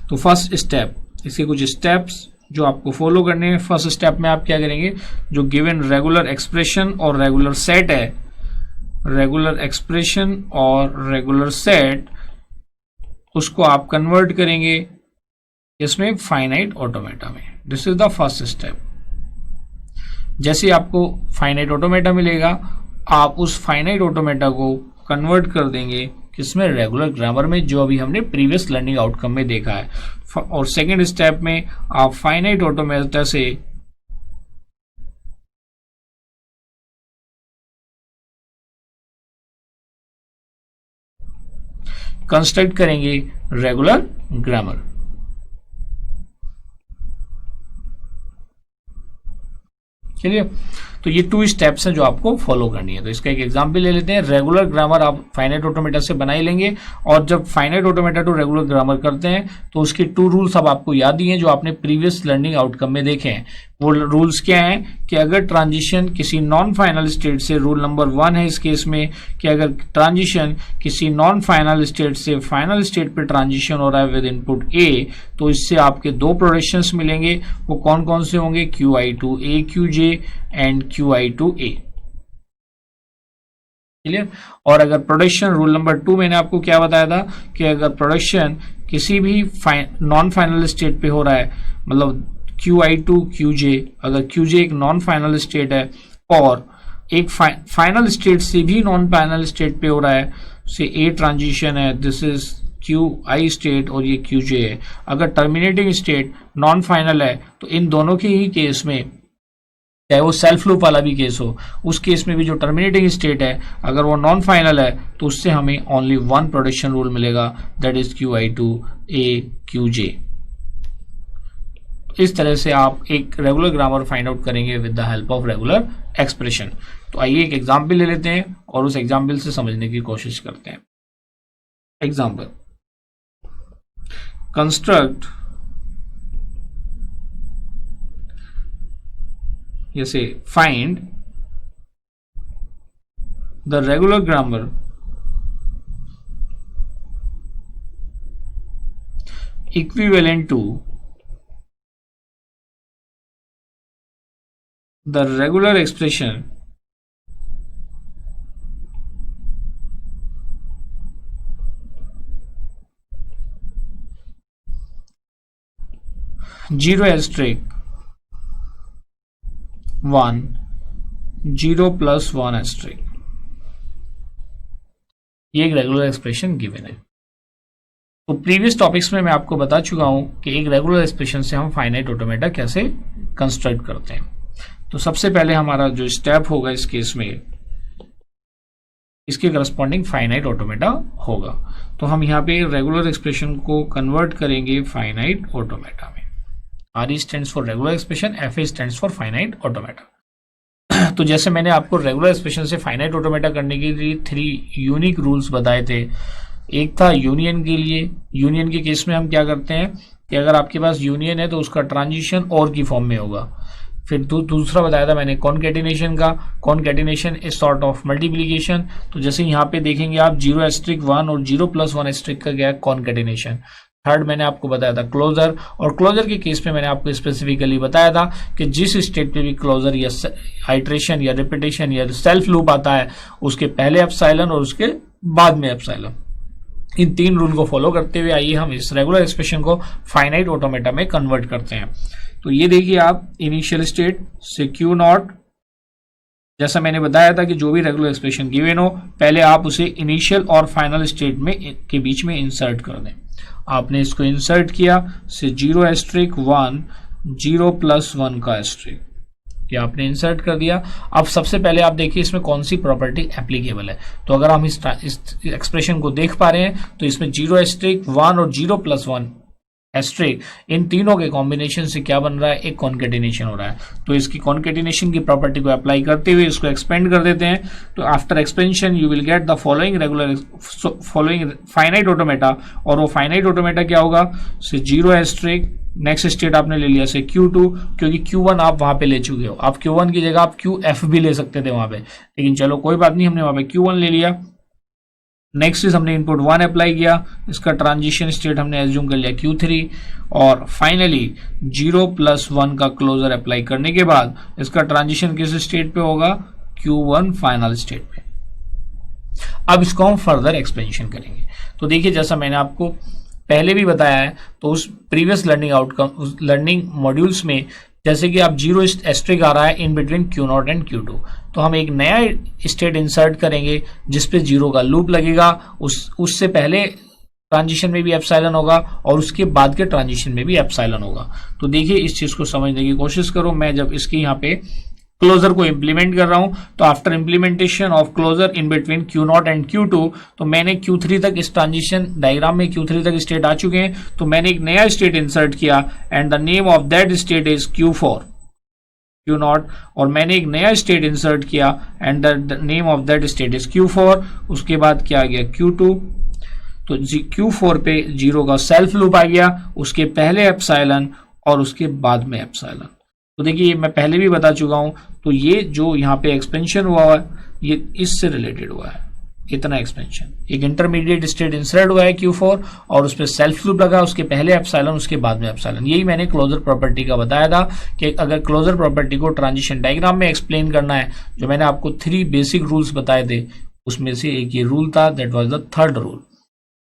तो फर्स्ट स्टेप, इसके कुछ स्टेप्स जो आपको फॉलो करने हैं। फर्स्ट स्टेप में आप क्या करेंगे, जो गिवन रेगुलर एक्सप्रेशन और रेगुलर सेट है, रेगुलर एक्सप्रेशन और रेगुलर सेट, उसको आप कन्वर्ट करेंगे इसमें फाइनाइट ऑटोमेटा में। This is the first step. जैसे आपको फाइनाइट ऑटोमेटा मिलेगा, आप उस फाइनाइट ऑटोमेटा को कन्वर्ट कर देंगे किसमें, रेगुलर ग्रामर में, जो अभी हमने प्रीवियस लर्निंग आउटकम में देखा है। और सेकेंड स्टेप में आप फाइनाइट ऑटोमेटा से कंस्ट्रक्ट करेंगे रेगुलर ग्रामर। चलिए, तो ये 2 स्टेप्स हैं जो आपको फॉलो करनी है। तो इसका एक एग्जांपल ले लेते हैं। रेगुलर ग्रामर आप फाइनाइट ऑटोमेटा से बना ही लेंगे, और जब finite automata to regular grammar करते हैं तो उसके 2 रूल्स अब आपको याद ही हैं जो आपने प्रीवियस लर्निंग आउटकम में देखे हैं। वो रूल्स क्या हैं कि अगर ट्रांजिशन किसी नॉन फाइनल स्टेट से, रूल नंबर 1 है इस केस में कि अगर ट्रांजिशन किसी नॉन फाइनल स्टेट से फाइनल स्टेट पे ट्रांजिशन हो रहा है विद इनपुट ए, तो इससे आपके 2 प्रोडक्शंस मिलेंगे। वो कौन कौन से होंगे, QI to A QJ and QI to A। Clear. और अगर प्रोडक्शन, रूल नंबर 2 मैंने आपको क्या बताया था कि अगर प्रोडक्शन किसी भी नॉन फाइनल स्टेट पे हो रहा है, मतलब QI to QJ, अगर QJ एक नॉन फाइनल स्टेट है और एक फाइनल स्टेट से भी नॉन फाइनल स्टेट पे हो रहा है, से A ट्रांजिशन है, दिस इज QI स्टेट और ये QJ है। अगर टर्मिनेटिंग स्टेट नॉन फाइनल है तो इन दोनों के ही केस में, चाहे वो सेल्फ लूप वाला भी केस हो, उस केस में भी जो टर्मिनेटिंग स्टेट है अगर वो नॉन फाइनल है तो उससे हमें ओनली 1 प्रोडक्शन रूल मिलेगा, that is QI to A QJ। इस तरह से आप एक रेगुलर ग्रामर फाइंड आउट करेंगे with the help of regular expression. तो आइए एक एग्जाम्पल ले लेते हैं और उस एग्जाम्पल से समझने की कोशिश करते हैं। एग्जाम्पल, कंस्ट्रक्ट, जैसे find the regular grammar equivalent to the regular expression zero asterisk 1 0 plus 1 asterisk, ये एक रेगुलर एक्सप्रेशन गिवन है। तो प्रीवियस टॉपिक्स में मैं आपको बता चुका हूं कि एक रेगुलर एक्सप्रेशन से हम फाइनाइट ऑटोमेटा कैसे कंस्ट्रक्ट करते हैं। तो सबसे पहले हमारा जो स्टेप होगा इस केस में, इसके करस्पॉन्डिंग फाइनाइट ऑटोमेटा होगा। तो हम यहाँ पे रेगुलर एक्सप्रेशन को कन्वर्ट करेंगे फाइनाइट ऑटोमेटा में। RE stands for regular expression, FA stands for finite automata. तो जैसे मैंने आपको रेगुलर एक्सप्रेशन से फाइनाइट ऑटोमेटा करने के लिए 3 यूनिक रूल्स बताए थे। एक था यूनियन के लिए। यूनियन के केस में हम क्या करते हैं कि अगर आपके पास यूनियन है तो उसका ट्रांजिशन और की फॉर्म में होगा। फिर दूसरा बताया था मैंने कॉनकैटिनेशन का। Concatenation is sort of multiplication. तो जैसे यहाँ पे देखेंगे आप 0 एस्ट्रिक 1 और 0 plus 1 एस्ट्रिक का क्या है, कॉनकैटिनेशन। थर्ड मैंने आपको बताया था क्लोजर, और क्लोजर के केस में मैंने आपको स्पेसिफिकली बताया था कि जिस स्टेट पे भी क्लोजर या आइट्रेशन या रिपीटेशन या सेल्फ लूप आता है उसके पहले एप्सिलॉन और उसके बाद में एप्सिलॉन। इन 3 रूल को फॉलो करते हुए आइए हम इस रेगुलर एक्सप्रेशन को फाइनाइट ऑटोमेटा में कन्वर्ट करते हैं। तो ये देखिए आप, इनिशियल स्टेट से Q नॉट, जैसा मैंने बताया था कि जो भी रेगुलर एक्सप्रेशन गिवन हो पहले आप उसे इनिशियल और फाइनल स्टेट में के बीच में इंसर्ट कर दें। आपने इसको इंसर्ट किया से 0 एस्ट्रिक 1 0 plus 1 का एस्ट्रिक, ये आपने इंसर्ट कर दिया। अब सबसे पहले आप देखिए इसमें कौन सी प्रॉपर्टी एप्लीकेबल है। तो अगर हम इस एक्सप्रेशन को देख पा रहे हैं तो इसमें 0 एस्ट्रिक 1 और 0 plus 1 एस्ट्रिक, इन तीनों के कॉम्बिनेशन से क्या बन रहा है, एक कॉन्केटिनेशन हो रहा है। तो इसकी कॉन्केटिनेशन की प्रॉपर्टी को अप्लाई करते हुए इसको एक्सपेंड कर देते हैं। तो after expansion you will get the following finite automata, और वो फाइनाइट ऑटोमेटा क्या होगा, से 0 एस्ट्रिक, नेक्स्ट स्टेट आपने ले लिया से Q2, क्योंकि Q1 आप वहां पे ले चुके हो, आप Q1 की जगह आप QF भी ले सकते थे वहां पे, लेकिन चलो कोई बात नहीं, हमने वहां पे Q1 ले लिया। नेक्स्ट इज हमने इनपुट 1 अप्लाई किया, इसका ट्रांजिशन स्टेट हमने एज्यूम कर लिया Q3, और फाइनली 0+1 का क्लोजर अप्लाई करने के बाद इसका ट्रांजिशन किस स्टेट पे होगा, Q1 फाइनल स्टेट पे। अब इसको हम फर्दर एक्सपेंशन करेंगे। तो देखिए, जैसा मैंने आपको पहले भी बताया है, तो उस प्रीवियस लर्निंग आउटकम, उस लर्निंग मॉड्यूल्स में, जैसे कि आप 0 एस्ट्रिक आ रहा है इन बिटवीन Q0 एंड Q2, तो हम एक नया स्टेट इंसर्ट करेंगे जिसपे 0 का लूप लगेगा, उससे पहले ट्रांजिशन में भी एप्सिलॉन होगा और उसके बाद के ट्रांजिशन में भी एप्सिलॉन होगा। तो देखिए, इस चीज को समझने की कोशिश करो। मैं जब इसकी यहाँ पे क्लोजर को इंप्लीमेंट कर रहा हूं, तो after implementation of closure in between Q0 and Q2, तो मैंने Q3 तक, इस ट्रांजिशन डायग्राम में Q3 तक स्टेट आ चुके हैं, तो मैंने एक नया स्टेट इंसर्ट किया and the name of that state is Q4 Q0, और मैंने एक नया स्टेट इंसर्ट किया and the name of that state is Q4। उसके बाद क्या आ गया, Q2, तो Q4 पे 0 का सेल्फ लूप आ गया, उसके पहले एप्सिलॉन और उसके बाद में एप्सिलॉन। तो देखिए, मैं पहले भी बता चुका हूं, तो ये जो यहाँ पे एक्सपेंशन हुआ है ये इससे रिलेटेड हुआ है, इतना एक्सपेंशन। एक इंटरमीडिएट स्टेट इंसर्ट हुआ है Q4 और उस पर सेल्फ लूप लगा, उसके पहले एप्सिलॉन उसके बाद में एप्सिलॉन। यही मैंने क्लोजर प्रॉपर्टी का बताया था कि अगर क्लोजर प्रॉपर्टी को ट्रांजिशन डायग्राम में एक्सप्लेन करना है, जो मैंने आपको 3 बेसिक रूल्स बताए थे, उसमें से एक ये रूल था, that was the third rule.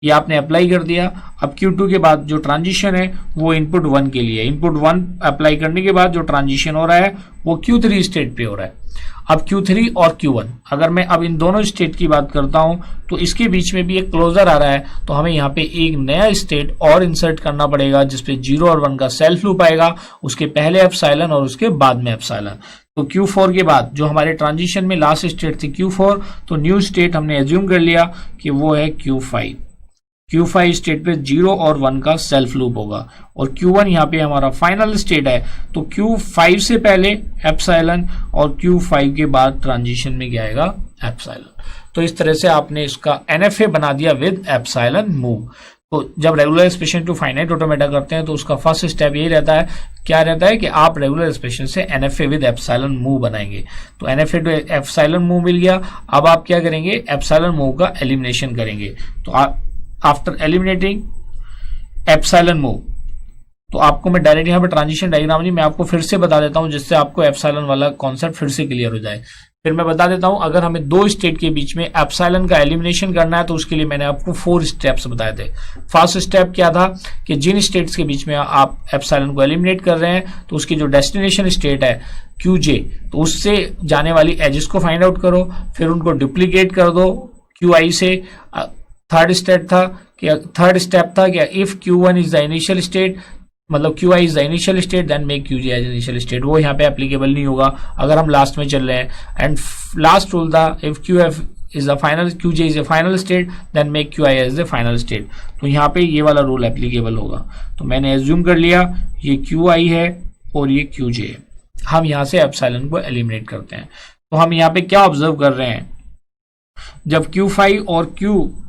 ये आपने अप्लाई कर दिया। अब Q2 के बाद जो ट्रांजिशन है वो इनपुट 1 के लिए, इनपुट 1 अप्लाई करने के बाद जो ट्रांजिशन हो रहा है वो Q3 स्टेट पे हो रहा है। अब Q3 और Q1, अगर मैं अब इन दोनों स्टेट की बात करता हूं, तो इसके बीच में भी एक क्लोजर आ रहा है, तो हमें यहाँ पे एक नया स्टेट और इंसर्ट करना पड़ेगा जिसपे 0 और 1 का सेल्फ लूप आएगा, उसके पहले एप्सिलॉन और उसके बाद में एप्सिलॉन। तो Q4 के बाद जो हमारे ट्रांजिशन में लास्ट स्टेट थी Q4, तो न्यू स्टेट हमने एज्यूम कर लिया कि वो है Q5। Q5 स्टेट पे 0 और 1 का सेल्फ लूप होगा, और Q1 यहाँ पे हमारा फाइनल स्टेट है, तो Q5 से पहले एप्सिलॉन और Q5 के बाद ट्रांजिशन में क्या आएगा, एप्सिलॉन। तो इस तरह से आपने इसका NFA बना दिया विद एप्सिलॉन मूव। तो जब regular expression to finite automata करते हैं, तो उसका फर्स्ट स्टेप यही रहता है, क्या रहता है कि आप रेगुलर एक्सप्रेशन से NFA विद एप्सिलॉन मूव बनाएंगे। तो NFA टू एप्सिलॉन मूव मिल गया। अब आप क्या करेंगे, एप्सिलॉन मूव का एलिमिनेशन करेंगे। तो आप आफ्टर एलिमिनेटिंग एप्सिलॉन मूव, तो आपको मैं डायरेक्ट यहाँ पे ट्रांजिशन डायग्राम नहीं, मैं आपको फिर से बता देता हूँ जिससे आपको एप्सिलॉन वाला कॉन्सेप्ट फिर से क्लियर हो जाए। फिर मैं बता देता हूँ, अगर हमें 2 स्टेट के बीच में एप्सिलॉन का एलिमिनेशन करना है, तो उसके लिए मैंने आपको 4 स्टेप्स बताए थे। फर्स्ट स्टेप क्या था कि जिन स्टेट्स के बीच में आप एप्सिलॉन को एलिमिनेट कर रहे हैं, तो उसकी जो डेस्टिनेशन स्टेट है QJ, तो उससे जाने वाली एजेस को फाइंड आउट करो, फिर उनको डुप्लीकेट कर दो QI से। थर्ड स्टेप था कि if Q1 is the initial state, मतलब QI is the initial state, then make QJ as initial state. वो यहाँ पे एप्लीकेबल नहीं होगा अगर हम लास्ट में चल रहे हैं। एंड लास्ट रूल था, if QF is the final, QJ is the final state, then make QI as the final state. तो यहाँ पे ये वाला रूल एप्लीकेबल होगा। तो मैंने एज्यूम कर लिया ये QI है और ये QJ है। हम यहाँ से एप्सिलॉन को एलिमिनेट करते हैं। तो हम यहाँ पे क्या ऑब्जर्व कर रहे हैं, जब Q5 और Q1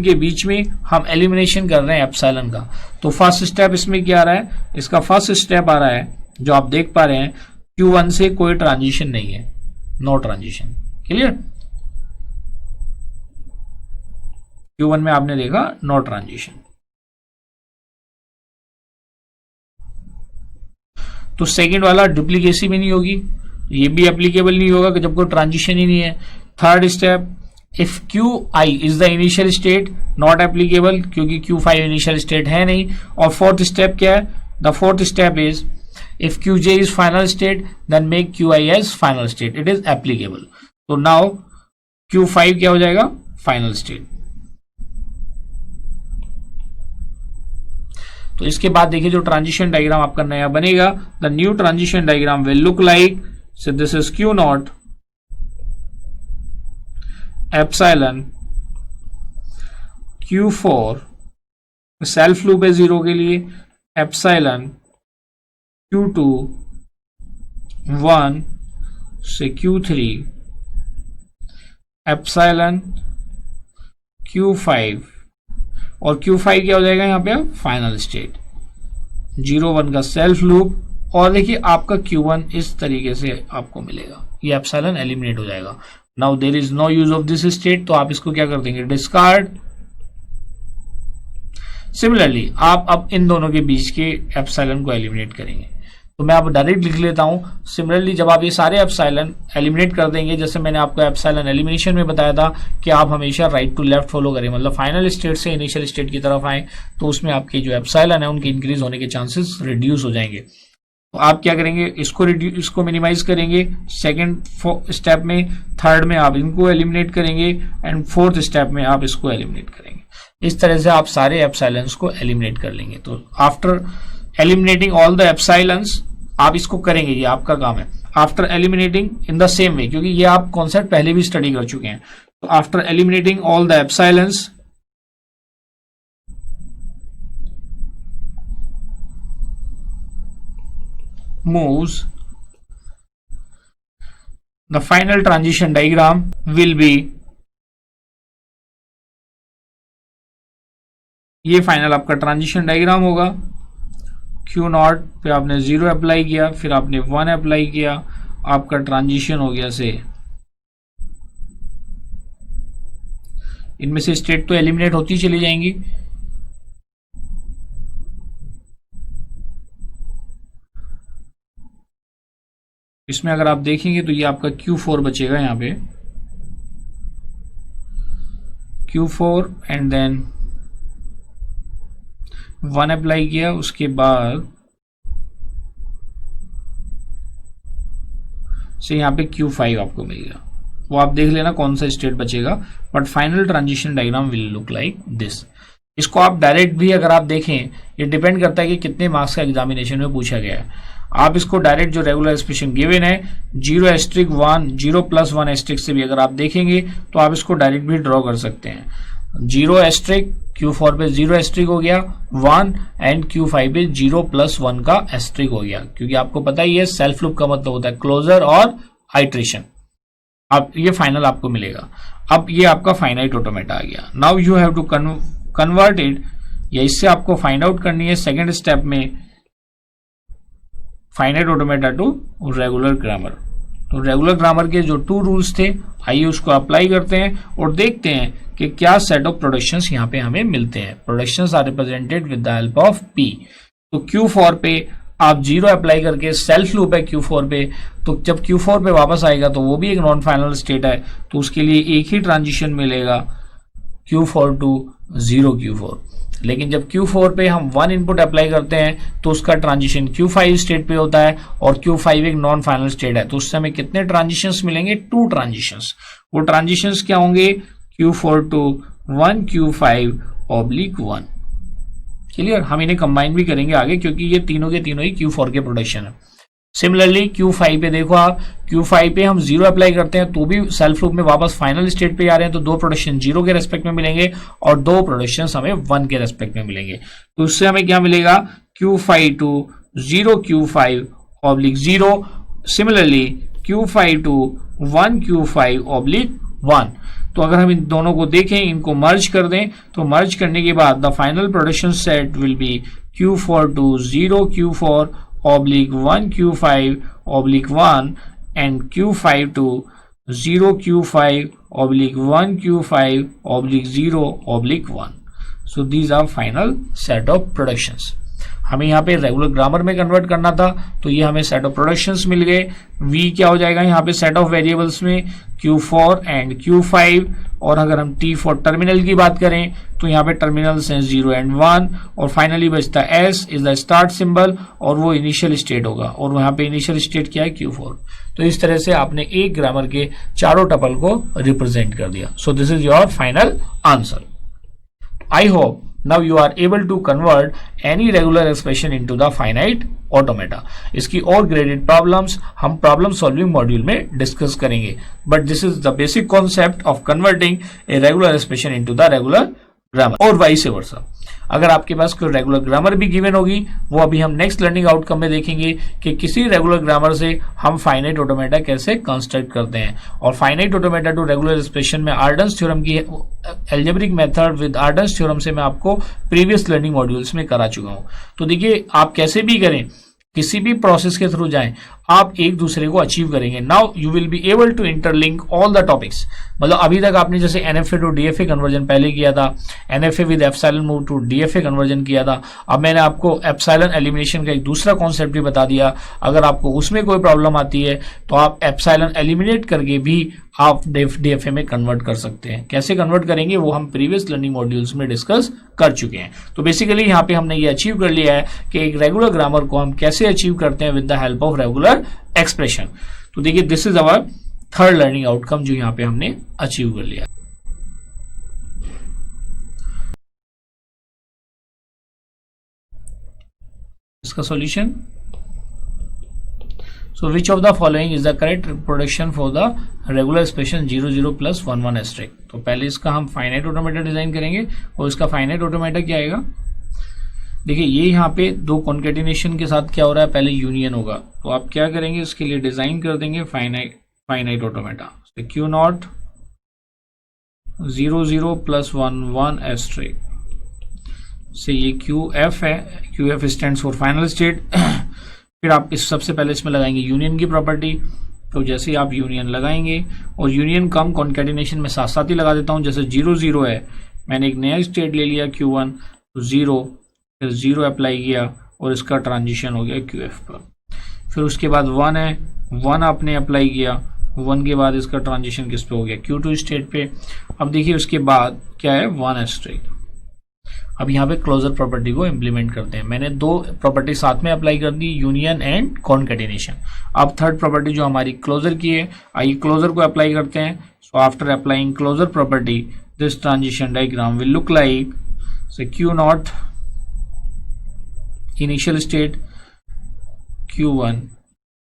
के बीच में हम एलिमिनेशन कर रहे हैं एप्सिलॉन का, तो फर्स्ट स्टेप इसमें क्या आ रहा है, इसका फर्स्ट स्टेप आ रहा है जो आप देख पा रहे हैं, Q1 से कोई ट्रांजिशन नहीं है, नो ट्रांजिशन। क्लियर, Q1 में आपने देखा नो ट्रांजिशन। तो सेकंड वाला डुप्लीकेसी भी नहीं होगी, ये भी एप्लीकेबल नहीं होगा कि जब कोई ट्रांजिशन ही नहीं है। Third step, if QI is the initial state, not applicable क्योंकि Q5 इनिशियल स्टेट है नहीं। और फोर्थ स्टेप क्या है, the fourth step is if QJ is final state, then make QI as final state, it is applicable. तो नाउ Q5 क्या हो जाएगा, फाइनल स्टेट। तो इसके बाद देखिए जो ट्रांजिशन डायग्राम आपका नया बनेगा, the new transition diagram will look like, so this is Q0 epsilon Q4 self loop है 0 के लिए, एप्सिलॉन Q2 1 से Q3 एप्सिलॉन Q5, और Q5 क्या हो जाएगा यहाँ पे फाइनल स्टेट 0 1 का सेल्फ लूप। और देखिए आपका Q1 इस तरीके से आपको मिलेगा, ये एप्सिलॉन एलिमिनेट हो जाएगा। Now there is no use of this state, तो आप इसको क्या कर देंगे, डिस्कार्ड। सिमिलरली आप अब इन दोनों के बीच के एप्सिलॉन को एलिमिनेट करेंगे, तो मैं अब डायरेक्ट लिख लेता हूं। सिमिलरली जब आप ये सारे एप्सिलॉन एलिमिनेट कर देंगे, जैसे मैंने आपको एप्सिलॉन एलिमिनेशन में बताया था कि आप हमेशा राइट टू लेफ्ट फॉलो करें, मतलब फाइनल स्टेट से इनिशियल स्टेट की तरफ आए, तो उसमें आपके जो एप्सिलॉन है उनके इंक्रीज होने के चांसेस रिड्यूस हो जाएंगे। तो आप क्या करेंगे, इसको मिनिमाइज करेंगे सेकेंड स्टेप में, थर्ड में आप इनको एलिमिनेट करेंगे, एंड फोर्थ स्टेप में आप इसको एलिमिनेट करेंगे। इस तरह से आप सारे एप्सिलॉन्स को एलिमिनेट कर लेंगे। तो आफ्टर एलिमिनेटिंग ऑल द एप्सिलॉन्स, आप इसको करेंगे, ये आपका काम है। After eliminating in the same way, क्योंकि ये आप कॉन्सेप्ट पहले भी स्टडी कर चुके हैं, तो after eliminating all the epsilons, moves, the final transition diagram will be, ये फाइनल आपका ट्रांजिशन डायग्राम होगा। Q0 पे आपने 0 अप्लाई किया, फिर आपने 1 अप्लाई किया, आपका ट्रांजिशन हो गया से, इनमें से स्टेट तो एलिमिनेट होती चली जाएंगी। इसमें अगर आप देखेंगे तो ये आपका Q4 बचेगा, यहाँ पे Q4 एंड देन 1 अप्लाई किया, उसके बाद से यहाँ पे Q5 आपको मिलेगा। वो आप देख लेना कौन सा स्टेट बचेगा, but final transition diagram will look like this. इसको आप डायरेक्ट भी अगर आप देखें, ये डिपेंड करता है कि कितने मार्क्स का एग्जामिनेशन में पूछा गया है। आप इसको डायरेक्ट जो रेगुलर एक्सप्रेशन गिवन है 0*1 0+1* से भी अगर आप देखेंगे तो आप इसको डायरेक्ट भी ड्रॉ कर सकते हैं। 0* Q4 पे 0* हो गया 1, एंड Q5 पे 0+1 का एस्ट्रिक हो गया, क्योंकि आपको पता ही है सेल्फ लूप का मतलब होता है क्लोजर और आइट्रेशन। अब ये फाइनल आपको मिलेगा। अब ये आपका फाइनाइट ऑटोमेटा आ गया। Now you have to convert it, या इससे आपको फाइंड आउट करनी है सेकेंड स्टेप में finite automata to regular grammar. तो रेगुलर ग्रामर के जो 2 रूल्स थे, आइए उसको अप्लाई करते हैं और देखते हैं कि क्या सेट ऑफ प्रोडक्शंस यहाँ पे हमें मिलते हैं। Productions are represented with the help of P। तो Q4 पे आप 0 अप्लाई करके, सेल्फ लूप है Q4 पे, तो जब Q4 पे वापस आएगा तो वो भी एक नॉन फाइनल स्टेट है, तो उसके लिए एक ही ट्रांजिशन मिलेगा Q4 टू 0 Q4। लेकिन जब Q4 पे हम 1 इनपुट अप्लाई करते हैं तो उसका ट्रांजिशन Q5 स्टेट पे होता है, और Q5 एक नॉन फाइनल स्टेट है, तो उससे हमें कितने ट्रांजिशंस मिलेंगे, 2 ट्रांजिशंस। वो ट्रांजिशंस क्या होंगे, Q4 टू 1 Q5/1। क्लियर, हम इन्हें कंबाइन भी करेंगे आगे, क्योंकि ये तीनों के तीनों ही Q4 के प्रोडक्शन है। सिमिलरली Q5 पे देखो आप, Q5 पे हम 0 अप्लाई करते हैं तो भी सेल्फ लूप में वापस फाइनल स्टेट पे आ रहे हैं, तो 2 प्रोडक्शन 0 के रेस्पेक्ट में मिलेंगे और 2 प्रोडक्शन हमें 1 के रेस्पेक्ट में मिलेंगे। तो उससे हमें क्या मिलेगा, Q5 to 0 Q5/0। Similarly Q5 to 1 Q5/1। तो अगर हम इन दोनों को देखें, इनको मर्ज कर दें, तो मर्ज करने के बाद the final production set will be Q4 to 0 Q4/1 Q5/1 and Q5 to 0 Q5/1 Q5/0/1। So these are final set of productions। हमें यहाँ पे रेगुलर ग्रामर में कन्वर्ट करना था, तो ये हमें सेट ऑफ प्रोडक्शंस मिल गए। V क्या हो जाएगा यहाँ पे सेट ऑफ वेरिएबल्स में, Q4 एंड Q5। और अगर हम T फॉर टर्मिनल की बात करें तो यहाँ पे टर्मिनल्स हैं 0 एंड 1, और फाइनली बचता S is the start symbol, और वो इनिशियल स्टेट होगा, और वहाँ पे इनिशियल स्टेट क्या है, Q4। तो इस तरह से आपने एक ग्रामर के चारों टपल को रिप्रेजेंट कर दिया। सो this is your final answer. I hope now you are able to convert any regular expression into the finite automata। इसकी और graded problems हम problem solving मॉड्यूल में डिस्कस करेंगे, but this is the basic concept of converting a regular expression into the regular grammar और वाइस वर्सा। अगर आपके पास कोई रेगुलर ग्रामर भी गिवन होगी, वो अभी हम नेक्स्ट लर्निंग आउटकम में देखेंगे कि किसी रेगुलर ग्रामर से हम फाइनाइट ऑटोमेटा कैसे कंस्ट्रक्ट करते हैं। और finite automata to regular expression में आर्डन्स थ्योरम की algebraic method with Arden's theorem से मैं आपको प्रीवियस लर्निंग मॉड्यूल्स में करा चुका हूं। तो देखिए, आप कैसे भी करें, किसी भी प्रोसेस के थ्रू जाएं, आप एक दूसरे को अचीव करेंगे। Now you will be able to interlink all the topics. मतलब अभी तक आपने जैसे एनएफए टू डीएफए कन्वर्जन पहले किया था, NFA with epsilon move to DFA conversion किया था। अब मैंने आपको एप्सिलॉन एलिमिनेशन का एक दूसरा कॉन्सेप्ट भी बता दिया। अगर आपको उसमें कोई प्रॉब्लम आती है तो आप एप्सिलॉन एलिमिनेट करके भी आप डीएफए में कन्वर्ट कर सकते हैं। कैसे कन्वर्ट करेंगे वो हम प्रीवियस लर्निंग मॉड्यूल्स में डिस्कस कर चुके हैं। तो बेसिकली यहाँ पे हमने ये अचीव कर लिया है कि एक रेगुलर ग्रामर को हम कैसे अचीव करते हैं with the help of regular expression. तो देखिए, this is our third learning outcome जो यहाँ पे हमने अचीव कर लिया। इसका solution, so which of the following is the correct reproduction for the regular expression 0 0 plus 1 1 asterisk। तो पहले इसका हम फाइनाइट ऑटोमेटा डिजाइन करेंगे और इसका फाइनाइट ऑटोमेटा क्या आएगा। देखिए, ये यहाँ पे दो कॉन्केटिनेशन के साथ क्या हो रहा है, पहले यूनियन होगा। तो आप क्या करेंगे, इसके लिए डिजाइन कर देंगे finite automata. Q not 0 0 plus 1 1 asterisk से ये क्यू एफ है, Q F stands for final state. फिर आप इस सबसे पहले इसमें लगाएंगे यूनियन की प्रॉपर्टी। तो जैसे ही आप यूनियन लगाएंगे, और यूनियन कम कॉन्केटिनेशन में साथ साथ ही लगा देता हूं। जैसे 0 0 है, मैंने एक नया स्टेट ले लिया Q1, तो 0, फिर 0 अप्लाई किया और इसका ट्रांजिशन हो गया QF पर। फिर उसके बाद 1 है, 1 आपने अप्लाई किया, 1 के बाद इसका ट्रांजिशन किस पे हो गया, Q2 स्टेट पे। अब देखिए उसके बाद क्या है, 1 एस्ट्रिक। अब यहाँ पे क्लोजर प्रॉपर्टी को इम्प्लीमेंट करते हैं। मैंने दो प्रॉपर्टी साथ में अप्लाई कर दी, यूनियन एंड कॉन्केटिनेशन। अब थर्ड प्रॉपर्टी जो हमारी क्लोजर की है, आइए क्लोजर को अप्लाई करते हैं। So after applying closure property, this transition diagram will look like say Q not initial state Q1।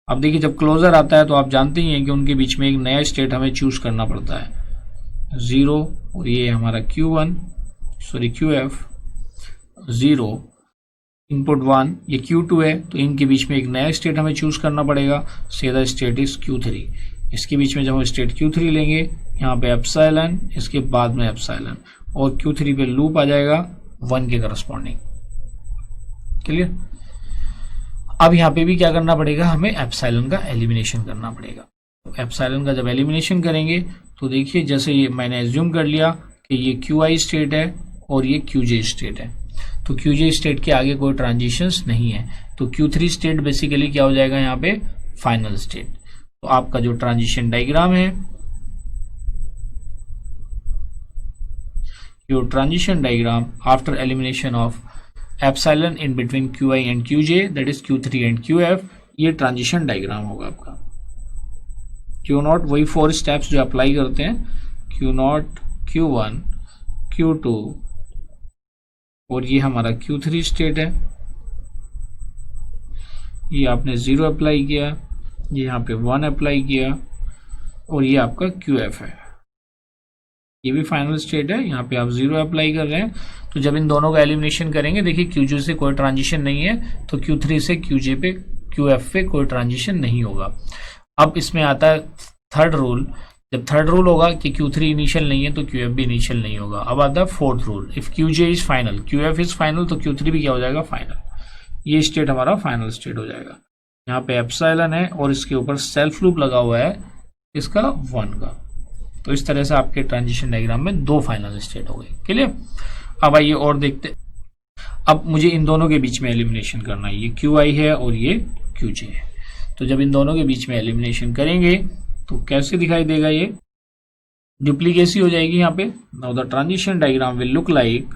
अब देखिए, जब क्लोजर आता है तो आप जानते ही हैं कि उनके बीच में एक नया स्टेट हमें चूज करना पड़ता है। 0 और ये हमारा Q1, सॉरी QF, 0 इनपुट 1, ये Q2 है, तो इनके बीच में एक नया स्टेट हमें चूज करना पड़ेगा। सीधा स्टेट इज Q3। इसके बीच में जब हम स्टेट Q3 लेंगे, यहाँ पे एप्सिलॉन, इसके बाद में एप्सिलॉन, और Q3 पे लूप आ जाएगा 1 के करस्पॉन्डिंग। क्लियर। अब यहाँ पे भी क्या करना पड़ेगा, हमें एप्सिलॉन का एलिमिनेशन करना पड़ेगा। तो एप्सिलॉन का जब एलिमिनेशन करेंगे तो देखिए, जैसे ये मैंने एज्यूम कर लिया कि ये QI स्टेट है और ये QJ स्टेट है, तो QJ स्टेट के आगे कोई ट्रांजिशंस नहीं है, तो Q3 स्टेट बेसिकली क्या हो जाएगा यहाँ पे, फाइनल स्टेट। तो आपका जो ट्रांजिशन डायग्राम है, your transition diagram after elimination of epsilon in between QI and QJ, that is Q3 and QF, ये ट्रांजिशन डायग्राम होगा आपका। Q नॉट वही 4 स्टेप्स जो अप्लाई करते हैं, Q नॉट, Q1, Q2 और ये हमारा Q3 स्टेट है। ये आपने 0 अप्लाई किया, ये यहाँ पे 1 अप्लाई किया और ये आपका QF है, ये भी फाइनल स्टेट है। यहाँ पे आप 0 अप्लाई कर रहे हैं। तो जब इन दोनों का एलिमिनेशन करेंगे, देखिए QJ से कोई ट्रांजिशन नहीं है, तो Q3 से QJ पे, QF पे कोई ट्रांजिशन नहीं होगा। अब इसमें आता है थर्ड रूल। जब थर्ड रूल होगा कि Q3 इनिशियल नहीं है तो QF भी इनिशियल नहीं होगा। अब आता है fourth rule, if QJ is final, QF is final, तो Q3 भी क्या हो जाएगा, फाइनल। ये स्टेट हमारा फाइनल स्टेट हो जाएगा। यहाँ पे एप्सिलॉन है और इसके ऊपर सेल्फ लूप लगा हुआ है इसका 1 का। तो इस तरह से आपके ट्रांजिशन डायग्राम में 2 फाइनल स्टेट हो गए। क्लियर। अब आइए और देखते, अब मुझे इन दोनों के बीच में एलिमिनेशन करना है, ये QI है और ये QJ है। तो जब इन दोनों के बीच में एलिमिनेशन करेंगे तो कैसे दिखाई देगा, ये डुप्लीकेसी हो जाएगी यहाँ पे। Now the transition diagram will look like,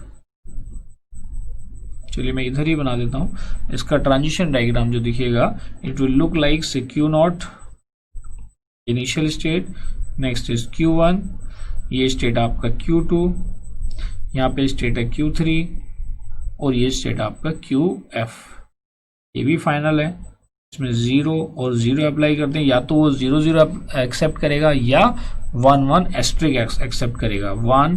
चलिए मैं इधर ही बना देता हूं। इसका ट्रांजिशन डायग्राम जो दिखेगा, इट विल लुक लाइक से Q not initial state, next is Q1, ये स्टेट आपका Q2, यहाँ पे स्टेट है Q3 और ये स्टेट आपका QF, ये भी फाइनल है। इसमें 0 और 0 अप्लाई करते हैं, या तो वो 0 0 एक्सेप्ट करेगा या 1 1 एस्ट्रिक एक्सेप्ट करेगा। 1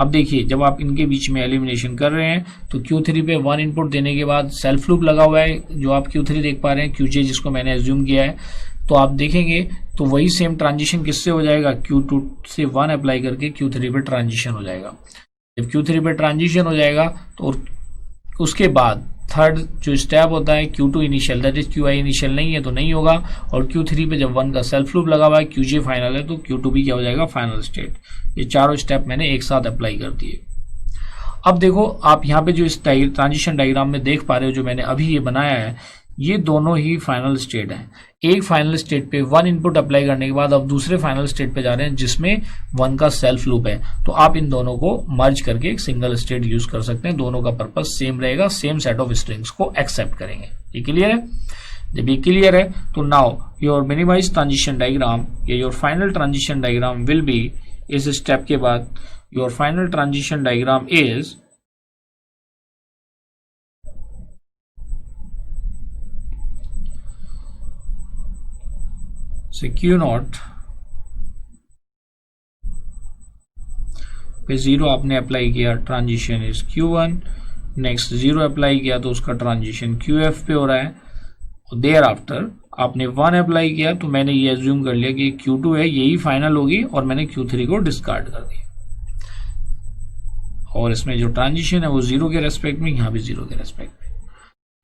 अब देखिए जब आप इनके बीच में एलिमिनेशन कर रहे हैं तो Q3 पे 1 इनपुट देने के बाद सेल्फ लूप लगा हुआ है जो आप Q3 देख पा रहे हैं, QJ जिसको मैंने एज्यूम किया है। तो आप देखेंगे तो वही सेम ट्रांजिशन किससे हो जाएगा, Q2 से 1 अप्लाई करके Q3 पे ट्रांजिशन हो जाएगा। जब Q3 पे ट्रांजिशन हो जाएगा तो उसके बाद थर्ड जो स्टेप होता है Q2 initial, that is QI initial नहीं है तो नहीं होगा, और Q3 पे जब 1 का सेल्फ लूप लगा हुआ है, QJ फाइनल है, तो Q2 भी क्या हो जाएगा, फाइनल स्टेट। ये चारों स्टेप मैंने एक साथ अप्लाई कर दिए। अब देखो आप यहाँ पे जो इस ट्रांजिशन डायग्राम में देख पा रहे हो जो मैंने अभी ये बनाया है, ये दोनों ही फाइनल स्टेट हैं। एक फाइनल स्टेट पे 1 इनपुट अप्लाई करने के बाद अब दूसरे फाइनल स्टेट पे जा रहे हैं जिसमें 1 का सेल्फ लूप है। तो आप इन दोनों को मर्ज करके एक सिंगल स्टेट यूज कर सकते हैं, दोनों का पर्पज सेम रहेगा, सेम सेट ऑफ स्ट्रिंग्स को एक्सेप्ट करेंगे। ये क्लियर है? जब ये क्लियर है तो now your minimize transition diagram या your final transition diagram will be, इस स्टेप के बाद your final transition diagram is say Q0 पे 0 आपने अप्लाई किया, transition is Q1। Next 0 apply किया तो उसका ट्रांजिशन QF पे हो रहा है। और देयर आफ्टर आपने 1 अप्लाई किया तो मैंने ये एज्यूम कर लिया कि Q2 है, यही फाइनल होगी, और मैंने Q3 को डिस्कार्ड कर दिया। और इसमें जो ट्रांजिशन है वो 0 के रेस्पेक्ट में, यहाँ भी 0 के रेस्पेक्ट में।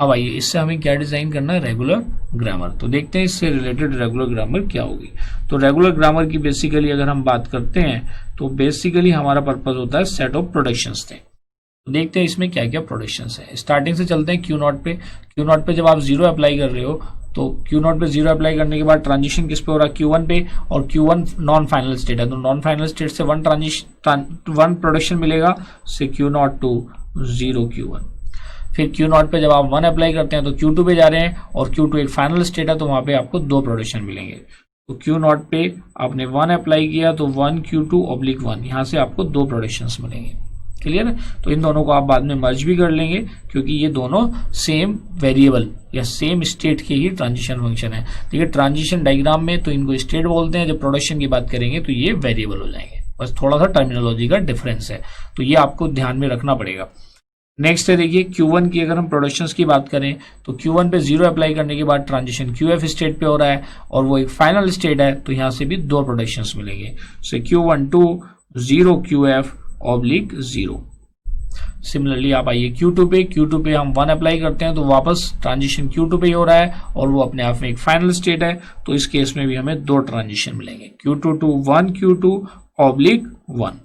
अब आइए इससे हमें क्या डिजाइन करना है, रेगुलर ग्रामर। तो देखते हैं इससे रिलेटेड रेगुलर ग्रामर क्या होगी। तो रेगुलर ग्रामर की बेसिकली अगर हम बात करते हैं तो बेसिकली हमारा पर्पज होता है सेट ऑफ प्रोडक्शंस थे। तो देखते हैं इसमें क्या क्या प्रोडक्शंस है। स्टार्टिंग से चलते हैं Q0 पे। Q0 पे जब आप 0 अप्लाई कर रहे हो तो Q0 पे 0 अप्लाई करने के बाद ट्रांजिशन किस पे हो रहा है, Q1 पे, और Q1 नॉन फाइनल स्टेट है तो नॉन फाइनल स्टेट से 1 प्रोडक्शन मिलेगा, से Q0 टू 0 Q1। फिर Q0 पे जब आप 1 अप्लाई करते हैं तो Q2 पे जा रहे हैं, और Q2 एक फाइनल स्टेट है तो वहां पे आपको 2 प्रोडक्शन मिलेंगे। तो Q0 पे आपने 1 अप्लाई किया तो 1 Q2 ऑब्लिक 1, यहाँ से आपको 2 प्रोडक्शंस मिलेंगे। क्लियर है? तो इन दोनों को आप बाद में मर्ज भी कर लेंगे क्योंकि ये दोनों सेम वेरिएबल या सेम स्टेट के ही ट्रांजिशन फंक्शन है। देखिए ट्रांजिशन डायग्राम में तो इनको स्टेट बोलते हैं, जब प्रोडक्शन की बात करेंगे तो ये वेरिएबल हो जाएंगे। बस थोड़ा सा टर्मिनोलॉजी का डिफरेंस है, तो ये आपको ध्यान में रखना पड़ेगा। नेक्स्ट है देखिए Q1 की, अगर हम प्रोडक्शंस की बात करें तो Q1 पे 0 अप्लाई करने के बाद ट्रांजिशन QF स्टेट पे हो रहा है और वो एक फाइनल स्टेट है तो यहाँ से भी 2 प्रोडक्शंस मिलेंगे। So Q1 to 0 QF oblique 0। Similarly आप आइए Q2 पे हम 1 अप्लाई करते हैं तो वापस ट्रांजिशन Q2 पे ही हो रहा है और वो अपने आप में एक फाइनल स्टेट है, तो इस केस में भी हमें 2 ट्रांजिशन मिलेंगे, Q2 to 1 Q2 oblique 1।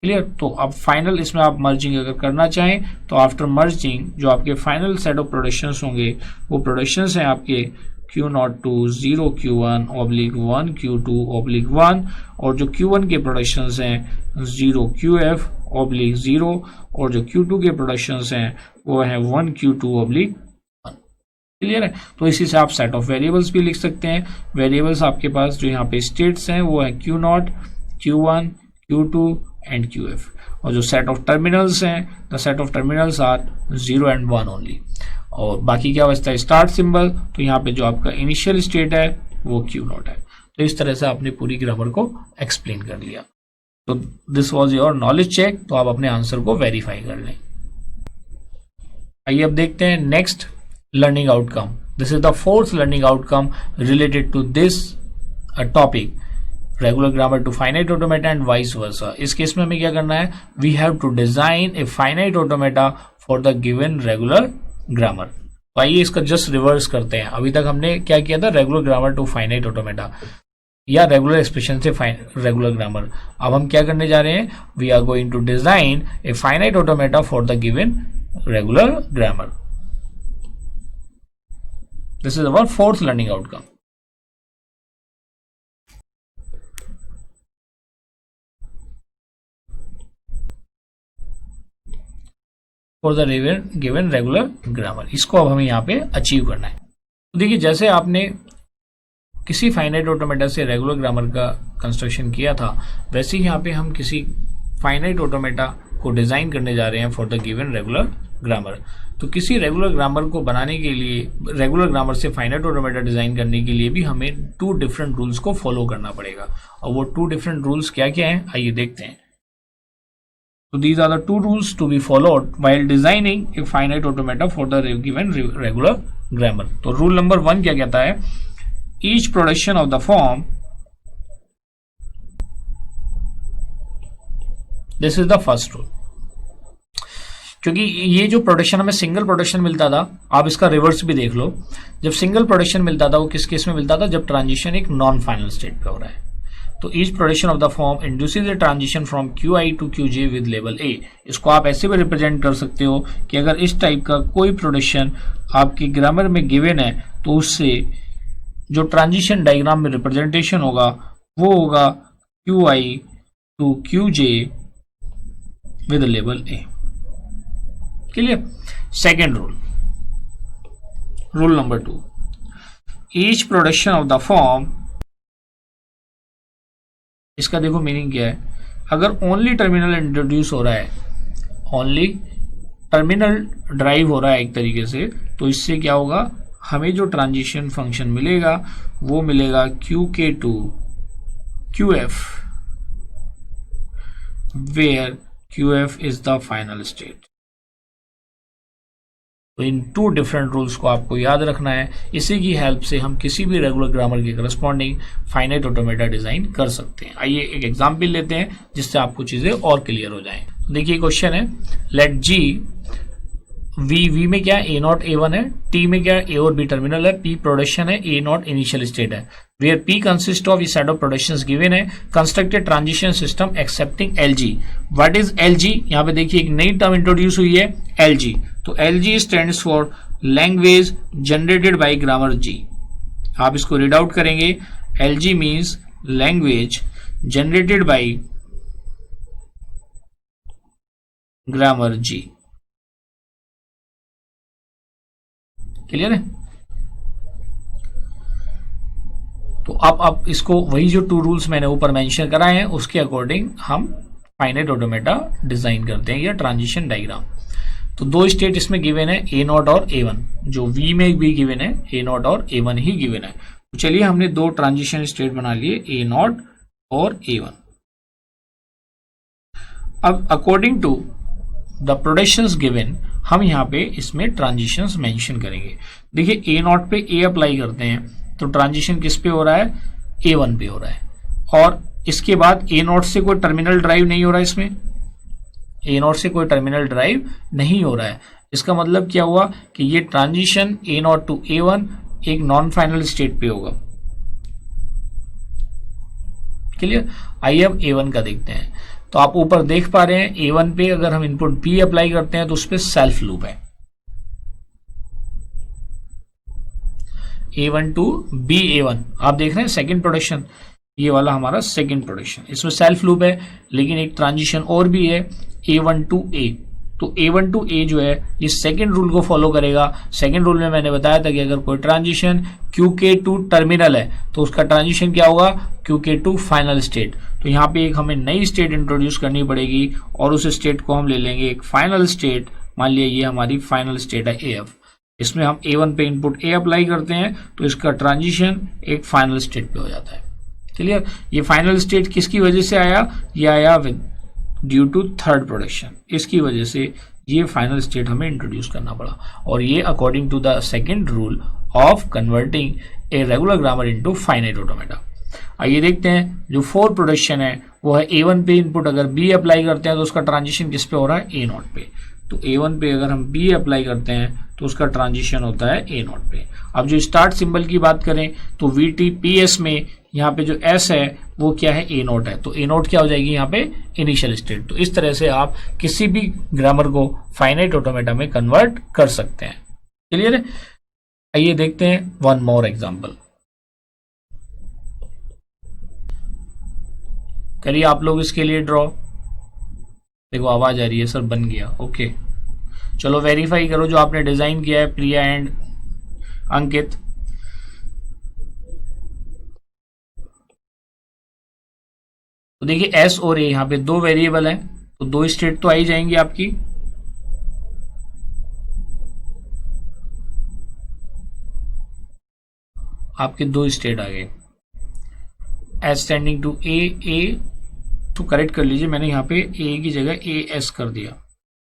Clear? तो अब फाइनल इसमें आप मर्जिंग अगर करना चाहें तो आफ्टर मर्जिंग जो आपके फाइनल सेट ऑफ प्रोडक्शंस होंगे वो प्रोडक्शंस हैं आपके Q0 to 0 Q1 oblique 1 Q2 oblique 1, और जो Q1 के प्रोडक्शंस हैं 0 QF ऑब्लिक 0, और जो Q2 के प्रोडक्शंस हैं वो है 1 Q2 ऑब्लिक 1। क्लियर है? तो इसी से आप सेट ऑफ वेरिएबल्स भी लिख सकते हैं। वेरिएबल्स आपके पास जो यहाँ पे स्टेट्स हैं वो है Q0, Q1, Q2 and QF, और जो सेट ऑफ टर्मिनल्स हैं the set of terminals are 0 and 1 only. और बाकी क्या बचता है, स्टार्ट सिंबल, तो यहाँ पे जो आपका इनिशियल स्टेट है वो Q0 है। तो इस तरह से आपने पूरी ग्रामर को एक्सप्लेन कर लिया। तो this was your knowledge check, तो आप अपने आंसर को वेरीफाई कर लें। आइए अब देखते हैं next learning outcome. This is the 4th learning outcome related to this topic, regular grammar to finite automata and vice versa. इस केस में हमें क्या करना है, we have to design a finite automata for the given regular grammar. तो आइए इसका जस्ट रिवर्स करते हैं। अभी तक हमने क्या किया था, regular grammar to finite automata या रेगुलर एक्सप्रेशन से रेगुलर ग्रामर। अब हम क्या करने जा रहे हैं, we are going to design a finite automata for the given regular grammar. This is our 4th learning outcome. For the given regular grammar, इसको अब हमें यहाँ पे अचीव करना है। तो देखिए जैसे आपने किसी फाइनाइट ऑटोमेटा से रेगुलर ग्रामर का कंस्ट्रक्शन किया था, वैसे ही यहाँ पे हम किसी फाइनाइट ऑटोमेटा को डिजाइन करने जा रहे हैं for the given regular grammar. तो किसी रेगुलर ग्रामर को बनाने के लिए, रेगुलर ग्रामर से फाइनाइट ऑटोमेटा डिजाइन करने के लिए भी हमें 2 डिफरेंट रूल्स को फॉलो करना पड़ेगा। और वो 2 डिफरेंट रूल्स क्या क्या हैं आइए देखते हैं। So these are the two rules to be followed while designing a finite automata for the given regular grammar. तो rule number 1 क्या कहता है? Each production of the form, this is the first rule. क्योंकि ये जो प्रोडक्शन हमें सिंगल प्रोडक्शन मिलता था, आप इसका रिवर्स भी देख लो, जब सिंगल प्रोडक्शन मिलता था वो किस केस में मिलता था? जब ट्रांजिशन एक नॉन फाइनल स्टेट पे हो रहा है. तो each production of the form induces a transition from Q I to Q J with level A. इसको आप ऐसे भी रिप्रेजेंट कर सकते हो कि अगर इस टाइप का कोई प्रोडक्शन आपकी ग्रामर में गिवन है तो उससे जो ट्रांजिशन डायग्राम में रिप्रेजेंटेशन होगा वो होगा Q I to Q J with level A. Clear? Second rule, rule number 2, each production of the form, इसका देखो मीनिंग क्या है. अगर ओनली टर्मिनल इंट्रोड्यूस हो रहा है, ओनली टर्मिनल ड्राइव हो रहा है एक तरीके से, तो इससे क्या होगा? हमें जो ट्रांजिशन फंक्शन मिलेगा वो मिलेगा Q K to Q F, where Q F is the final state. तो इन टू डिफरेंट रूल्स को आपको याद रखना है. इसी की हेल्प से हम किसी भी रेगुलर ग्रामर के करस्पॉन्डिंग फाइनाइट ऑटोमेटा डिजाइन कर सकते हैं. आइए एक एग्जांपल लेते हैं जिससे आपको चीजें और क्लियर हो जाएं. देखिए क्वेश्चन है, लेट जी वी में क्या है? ए नॉट ए वन है. टी में क्या है? ए और बी टर्मिनल है. पी प्रोडक्शन है. ए नॉट इनिशियल स्टेट है. Where P consist of set of productions given है. Constructed transition system accepting L G. What is L G? यहाँ पे देखिए एक नई टर्म इंट्रोड्यूस हुई है, एल जी. तो L G stands for language generated by grammar जी. आप इसको रीड आउट करेंगे. L G means language generated by grammar ji. Clear है? तो अब इसको वही जो टू रूल्स मैंने ऊपर मेंशन कराए हैं उसके अकॉर्डिंग हम फाइनाइट ऑटोमेटा डिजाइन करते हैं या ट्रांजिशन डायग्राम. तो दो स्टेट इसमें गिवन है, ए नॉट और ए वन. जो वी में भी गिवन है ए नॉट और ए वन ही गिवन है. तो चलिए हमने दो ट्रांजिशन स्टेट बना लिए, ए नॉट और ए वन. अब according to the productions given हम यहाँ पे इसमें ट्रांजिशंस मेंशन करेंगे. देखिए ए नॉट पे ए अप्लाई करते हैं तो ट्रांजिशन किस पे हो रहा है? ए वन पे हो रहा है. और इसके बाद ए नॉट से कोई टर्मिनल ड्राइव नहीं हो रहा है. इसमें ए नॉट से कोई टर्मिनल ड्राइव नहीं हो रहा है. इसका मतलब क्या हुआ कि ये transition A naught to A one एक नॉन फाइनल स्टेट पे होगा. क्लियर? आइए अब ए वन का देखते हैं. तो आप ऊपर देख पा रहे हैं ए वन पे अगर हम इनपुट बी अप्लाई करते हैं तो उस पर सेल्फ लूप है. A one two B A one आप देख रहे हैं सेकेंड प्रोडक्शन, ये वाला हमारा सेकेंड प्रोडक्शन, इसमें सेल्फ लूप है. लेकिन एक ट्रांजिशन और भी है ए वन टू ए. तो ए वन टू ए जो है ये सेकेंड रूल को फॉलो करेगा. सेकेंड रूल में मैंने बताया था कि अगर कोई transition Q K to terminal है तो उसका ट्रांजिशन क्या होगा? Q K to final state. तो यहाँ पे एक हमें नई स्टेट इंट्रोड्यूस करनी पड़ेगी और उस स्टेट को हम ले लेंगे एक फाइनल स्टेट. मान लिया ये हमारी फाइनल स्टेट है ए एफ. इसमें हम ए वन पे इनपुट ए अप्लाई करते हैं तो इसका ट्रांजिशन एक फाइनल स्टेट पे हो जाता है. क्लियर? ये फाइनल स्टेट किसकी वजह से आया? ये आया with due to third production. इसकी वजह से ये फाइनल स्टेट हमें इंट्रोड्यूस करना पड़ा. और ये according to the second rule of converting a regular grammar into finite automata. आइए देखते हैं जो फोर प्रोडक्शन है वो है ए वन पे इनपुट अगर बी अप्लाई करते हैं तो उसका ट्रांजिशन किस पे हो रहा है? ए नॉट पे. तो ए वन पे अगर हम बी अप्लाई करते हैं तो उसका ट्रांजिशन होता है ए नॉट पे. अब जो स्टार्ट सिंबल की बात करें तो वी टी पी एस में यहाँ पे जो एस है वो क्या है? ए नोट है. तो ए नोट क्या हो जाएगी यहाँ पे? Initial state. तो इस तरह से आप किसी भी ग्रामर को फाइनाइट ऑटोमेटा में कन्वर्ट कर सकते हैं. क्लियर है? आइए देखते हैं वन मोर एग्जांपल. करिए आप लोग इसके लिए ड्रॉ. देखो आवाज आ रही है सर, बन गया. ओके चलो वेरीफाई करो जो आपने डिजाइन किया है प्रिया एंड अंकित. तो देखिए एस और ए यहाँ पे दो वेरिएबल हैं तो दो स्टेट तो आ ही जाएंगी आपकी. आपके दो स्टेट आ गए. एस टेंडिंग टू ए तो करेक्ट कर लीजिए, मैंने यहाँ पे ए की जगह ए एस कर दिया,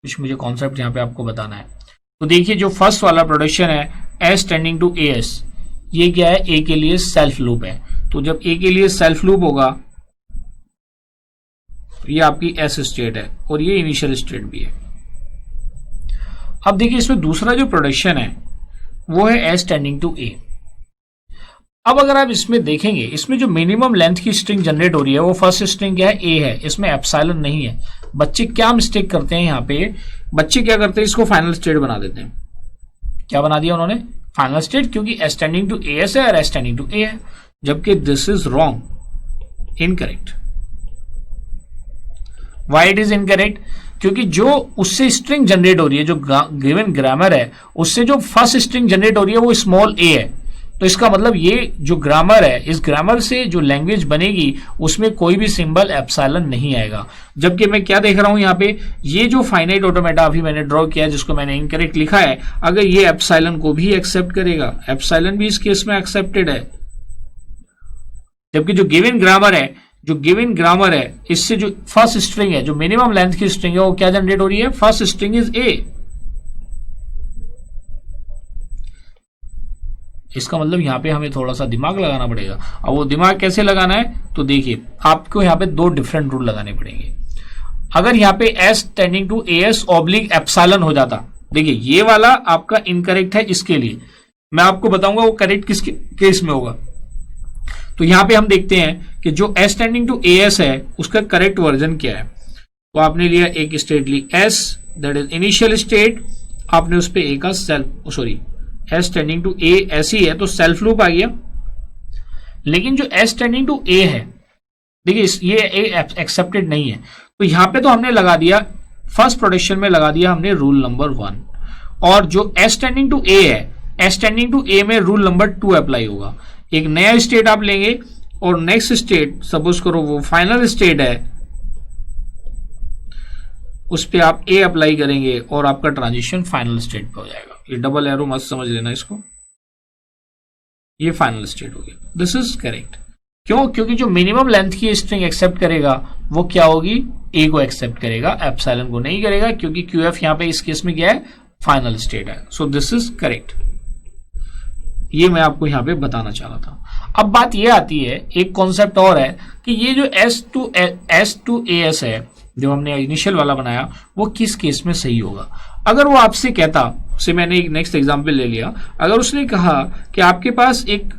कुछ मुझे कॉन्सेप्ट यहाँ पे आपको बताना है। तो देखिए जो फर्स्ट वाला प्रोडक्शन है S tending to A S, ये क्या है, ए के लिए सेल्फ लूप है। तो जब ए के लिए सेल्फ लूप होगा तो ये आपकी एस स्टेट है और ये इनिशियल स्टेट भी है। अब देखिए इसमें दूसरा जो प्रोडक्शन है वो है एस टेंडिंग टू ए। अब अगर आप इसमें देखेंगे, इसमें जो मिनिमम लेंथ की स्ट्रिंग जनरेट हो रही है वो फर्स्ट स्ट्रिंग क्या है, ए है, इसमें एप्सिलॉन नहीं है। बच्चे क्या मिस्टेक करते हैं यहाँ पे, बच्चे क्या करते हैं, इसको फाइनल स्टेट बना देते हैं। क्या बना दिया उन्होंने, फाइनल स्टेट, क्योंकि S tending to A S है और एस टेंडिंग टू ए है, जबकि this is wrong, incorrect. Why it is incorrect, क्योंकि जो उससे स्ट्रिंग जनरेट हो रही है, जो गिवन ग्रामर है उससे जो फर्स्ट स्ट्रिंग जनरेट हो रही है वो स्मॉल ए है। तो इसका मतलब ये जो ग्रामर है, इस ग्रामर से जो लैंग्वेज बनेगी उसमें कोई भी सिंबल एप्सिलॉन नहीं आएगा। जबकि मैं क्या देख रहा हूं यहाँ पे, ये जो फाइनाइट ऑटोमेटा अभी मैंने ड्रॉ किया जिसको मैंने इनकरेक्ट लिखा है, अगर ये एप्सिलॉन को भी एक्सेप्ट करेगा, एप्सिलॉन भी इस केस में एक्सेप्टेड है। जबकि जो गिवन ग्रामर है इससे जो फर्स्ट स्ट्रिंग है, जो मिनिमम लेंथ की स्ट्रिंग है, वो क्या जनरेट हो रही है, फर्स्ट स्ट्रिंग इज ए। इसका मतलब यहाँ पे हमें थोड़ा सा दिमाग लगाना पड़ेगा। अब वो दिमाग कैसे लगाना है, तो देखिए आपको यहाँ पे दो डिफरेंट रूल लगाने पड़ेंगे। अगर यहाँ पे S tending to A S oblique epsilon हो जाता, देखिए ये वाला आपका इनकरेक्ट है, इसके लिए मैं आपको बताऊंगा वो करेक्ट किस केस में होगा। तो यहाँ पे हम देखते हैं कि जो S tending to A S है उसका करेक्ट वर्जन क्या है। तो आपने लिया एक स्टेट ली S, that is initial state, आपने उस पर ए का self, sorry S tending to A ऐसी है तो सेल्फ लूप आ गया। लेकिन जो एस टेंडिंग टू ए है, देखिए ये ए एक्सेप्टेड नहीं है, तो यहां पे तो हमने लगा दिया, फर्स्ट प्रोडक्शन में लगा दिया हमने रूल नंबर 1, और जो एस टेंडिंग टू ए है, एस टेंडिंग टू ए में रूल नंबर 2 अप्लाई होगा। एक नया स्टेट आप लेंगे और नेक्स्ट स्टेट सपोज करो वो फाइनल स्टेट है, उस पर आप ए अप्लाई करेंगे और आपका ट्रांजिशन फाइनल स्टेट पे हो जाएगा। ये डबल एरो मत समझ लेना इसको, ये फाइनल स्टेट हो गया। This is correct. क्यों, क्योंकि जो मिनिमम लेंथ की स्ट्रिंग एक्सेप्ट करेगा वो क्या होगी, ए को एक्सेप्ट करेगा, एप्सिलॉन को नहीं करेगा, क्योंकि क्यू एफ यहां पे इस केस में क्या है, फाइनल स्टेट है। So this is correct. ये मैं आपको यहां पे बताना चाह रहा था। अब बात ये आती है, एक कॉन्सेप्ट और है कि ये जो एस टू ए एस है जो हमने इनिशियल वाला बनाया, वो किस केस में सही होगा। अगर वो आपसे कहता, से मैंने एक नेक्स्ट एग्जांपल ले लिया, अगर उसने कहा कि आपके पास एक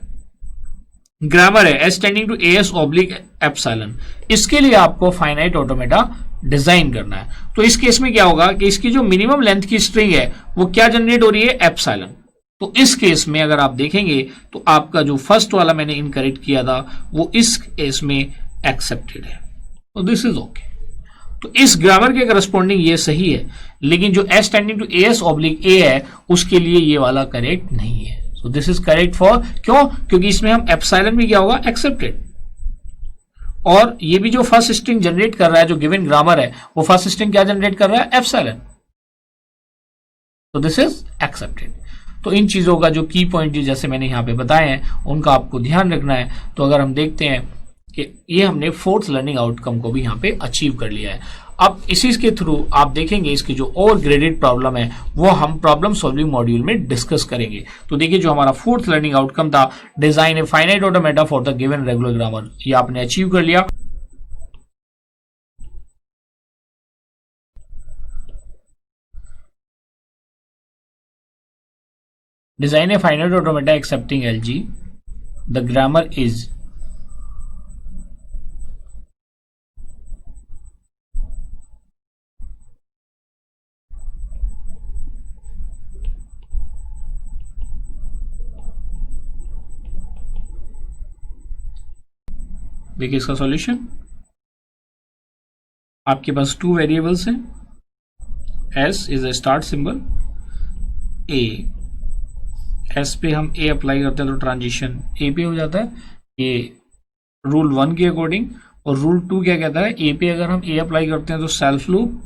ग्रामर है S tending to A S oblique epsilon, इसके लिए आपको फाइनाइट ऑटोमेटा डिजाइन करना है, तो इस केस में क्या होगा कि इसकी जो मिनिमम लेंथ की स्ट्रिंग है वो क्या जनरेट हो रही है, एप्सिलॉन। तो इस केस में अगर आप देखेंगे तो आपका जो फर्स्ट वाला मैंने इनकरेक्ट किया था वो इस केस में एक्सेप्टेड है, तो दिस इज ओके। तो इस ग्रामर के करस्पॉन्डिंग ये सही है, लेकिन जो S tending to A S oblique A है उसके लिए ये वाला करेक्ट नहीं है। So this is correct for, क्यों, क्योंकि इसमें हम एप्सिलॉन भी क्या होगा, एक्सेप्टेड, और ये भी जो फर्स्ट स्ट्रिंग जनरेट कर रहा है, जो गिवन ग्रामर है, वो फर्स्ट स्ट्रिंग क्या जनरेट कर रहा है, एप्सिलॉन। तो दिस इज एक्सेप्टेड। तो इन चीजों का जो की पॉइंट जैसे मैंने यहाँ पे बताए हैं उनका आपको ध्यान रखना है। तो अगर हम देखते हैं कि ये हमने फोर्थ लर्निंग आउटकम को भी यहाँ पे अचीव कर लिया है। अब इसी के थ्रू आप देखेंगे इसकी जो और ग्रेडेड प्रॉब्लम है वो हम प्रॉब्लम सॉल्विंग मॉड्यूल में डिस्कस करेंगे। तो देखिए जो हमारा फोर्थ लर्निंग आउटकम था, design a finite automata for the given regular grammar, ये आपने अचीव कर लिया। Design a finite automata accepting LG. The grammar is देखिए इसका सॉल्यूशन, आपके पास 2 वेरिएबल्स हैं, S is a start symbol, A, S पे हम ए अप्लाई करते हैं तो ट्रांजिशन ए पे हो जाता है, ये रूल 1 के अकॉर्डिंग। और रूल 2 क्या कहता है, ए पे अगर हम ए अप्लाई करते हैं तो सेल्फ लूप,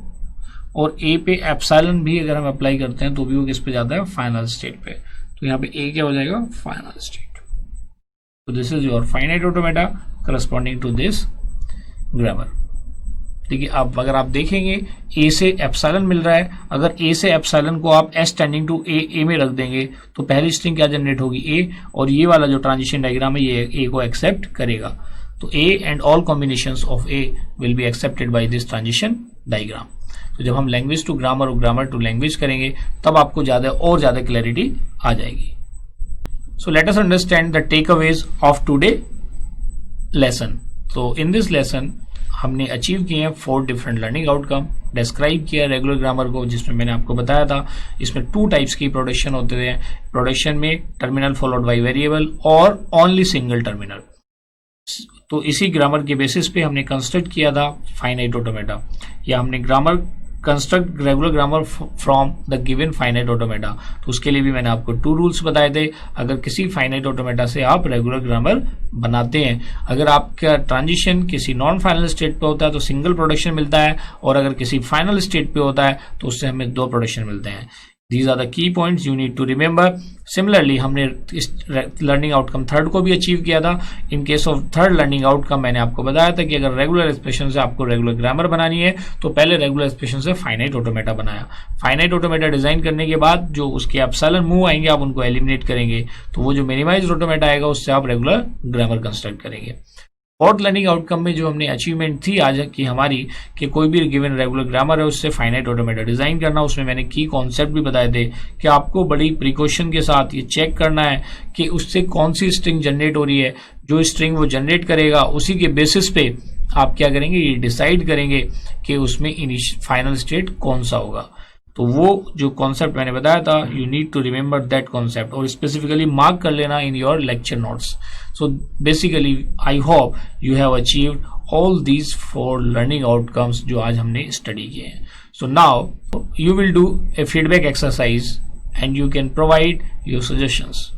और ए पे एप्सिलॉन भी अगर हम अप्लाई करते हैं तो भी वो किस पे जाता है, फाइनल स्टेट पे। तो यहाँ पे ए क्या हो जाएगा, फाइनल स्टेट। तो this is your finite automata corresponding to this grammar. देखिए अब अगर आप देखेंगे ए से एप्सिलॉन मिल रहा है, अगर ए से एप्सिलॉन को आप एस टेंडिंग टू ए में रख देंगे तो पहली स्ट्रिंग क्या जनरेट होगी, ए, और ये वाला जो ट्रांजिशन डायग्राम है ये ए को एक्सेप्ट करेगा। तो A and all combinations of A will be accepted by this transition diagram. तो जब हम लैंग्वेज टू ग्रामर और ग्रामर टू लैंग्वेज करेंगे तब आपको ज्यादा क्लैरिटी आ जाएगी। सो let us understand the takeaways of today lesson. तो इन दिस लेसन हमने अचीव किए हैं 4 डिफरेंट लर्निंग आउटकम। डिस्क्राइब किया रेगुलर ग्रामर को, जिसमें मैंने आपको बताया था इसमें 2 टाइप्स की प्रोडक्शन होते थे। प्रोडक्शन में टर्मिनल फॉलोड बाय वेरिएबल और ओनली सिंगल टर्मिनल। तो इसी ग्रामर के बेसिस पे हमने कंस्ट्रक्ट किया था फाइनाइट ऑटोमेटा, या हमने grammar construct regular grammar from the given finite automata. तो उसके लिए भी मैंने आपको 2 रूल्स बताए थे। अगर किसी फाइनाइट ऑटोमेटा से आप रेगुलर ग्रामर बनाते हैं, अगर आपका ट्रांजिशन किसी नॉन फाइनल स्टेट पे होता है तो सिंगल प्रोडक्शन मिलता है, और अगर किसी फाइनल स्टेट पे होता है तो उससे हमें 2 प्रोडक्शन मिलते हैं। These are the key points you need to remember. Similarly, हमने इस लर्निंग आउटकम 3rd को भी अचीव किया था। In case of 3rd learning outcome मैंने आपको बताया था कि अगर रेगुलर एक्सप्रेशन से आपको रेगुलर ग्रामर बनानी है तो पहले रेगुलर एक्सप्रेशन से फाइनाइट ऑटोमेटा बनाया। फाइनाइट ऑटोमेटा डिजाइन करने के बाद जो उसके एप्सिलॉन मूव आएंगे आप उनको एलिमिनेट करेंगे, तो वो जो मिनिमाइज्ड ऑटोमेटा आएगा उससे आप रेगुलर ग्रामर कंस्ट्रक्ट करेंगे। 4th लर्निंग आउटकम में जो हमने अचीवमेंट थी आज की हमारी कि कोई भी गिवन रेगुलर ग्रामर है उससे फाइनाइट ऑटोमेटा डिजाइन करना, उसमें मैंने की कॉन्सेप्ट भी बताए थे कि आपको बड़ी प्रिकॉशन के साथ ये चेक करना है कि उससे कौन सी स्ट्रिंग जनरेट हो रही है। जो स्ट्रिंग वो जनरेट करेगा उसी के बेसिस पे आप क्या करेंगे, ये डिसाइड करेंगे कि उसमें फाइनल स्टेट कौन सा होगा। तो वो जो कॉन्सेप्ट मैंने बताया था, you need to remember that concept और स्पेसिफिकली मार्क कर लेना in your lecture notes. So basically I hope you have achieved all these 4 learning outcomes जो आज हमने स्टडी किए हैं। So now you will do a feedback exercise and you can provide your suggestions.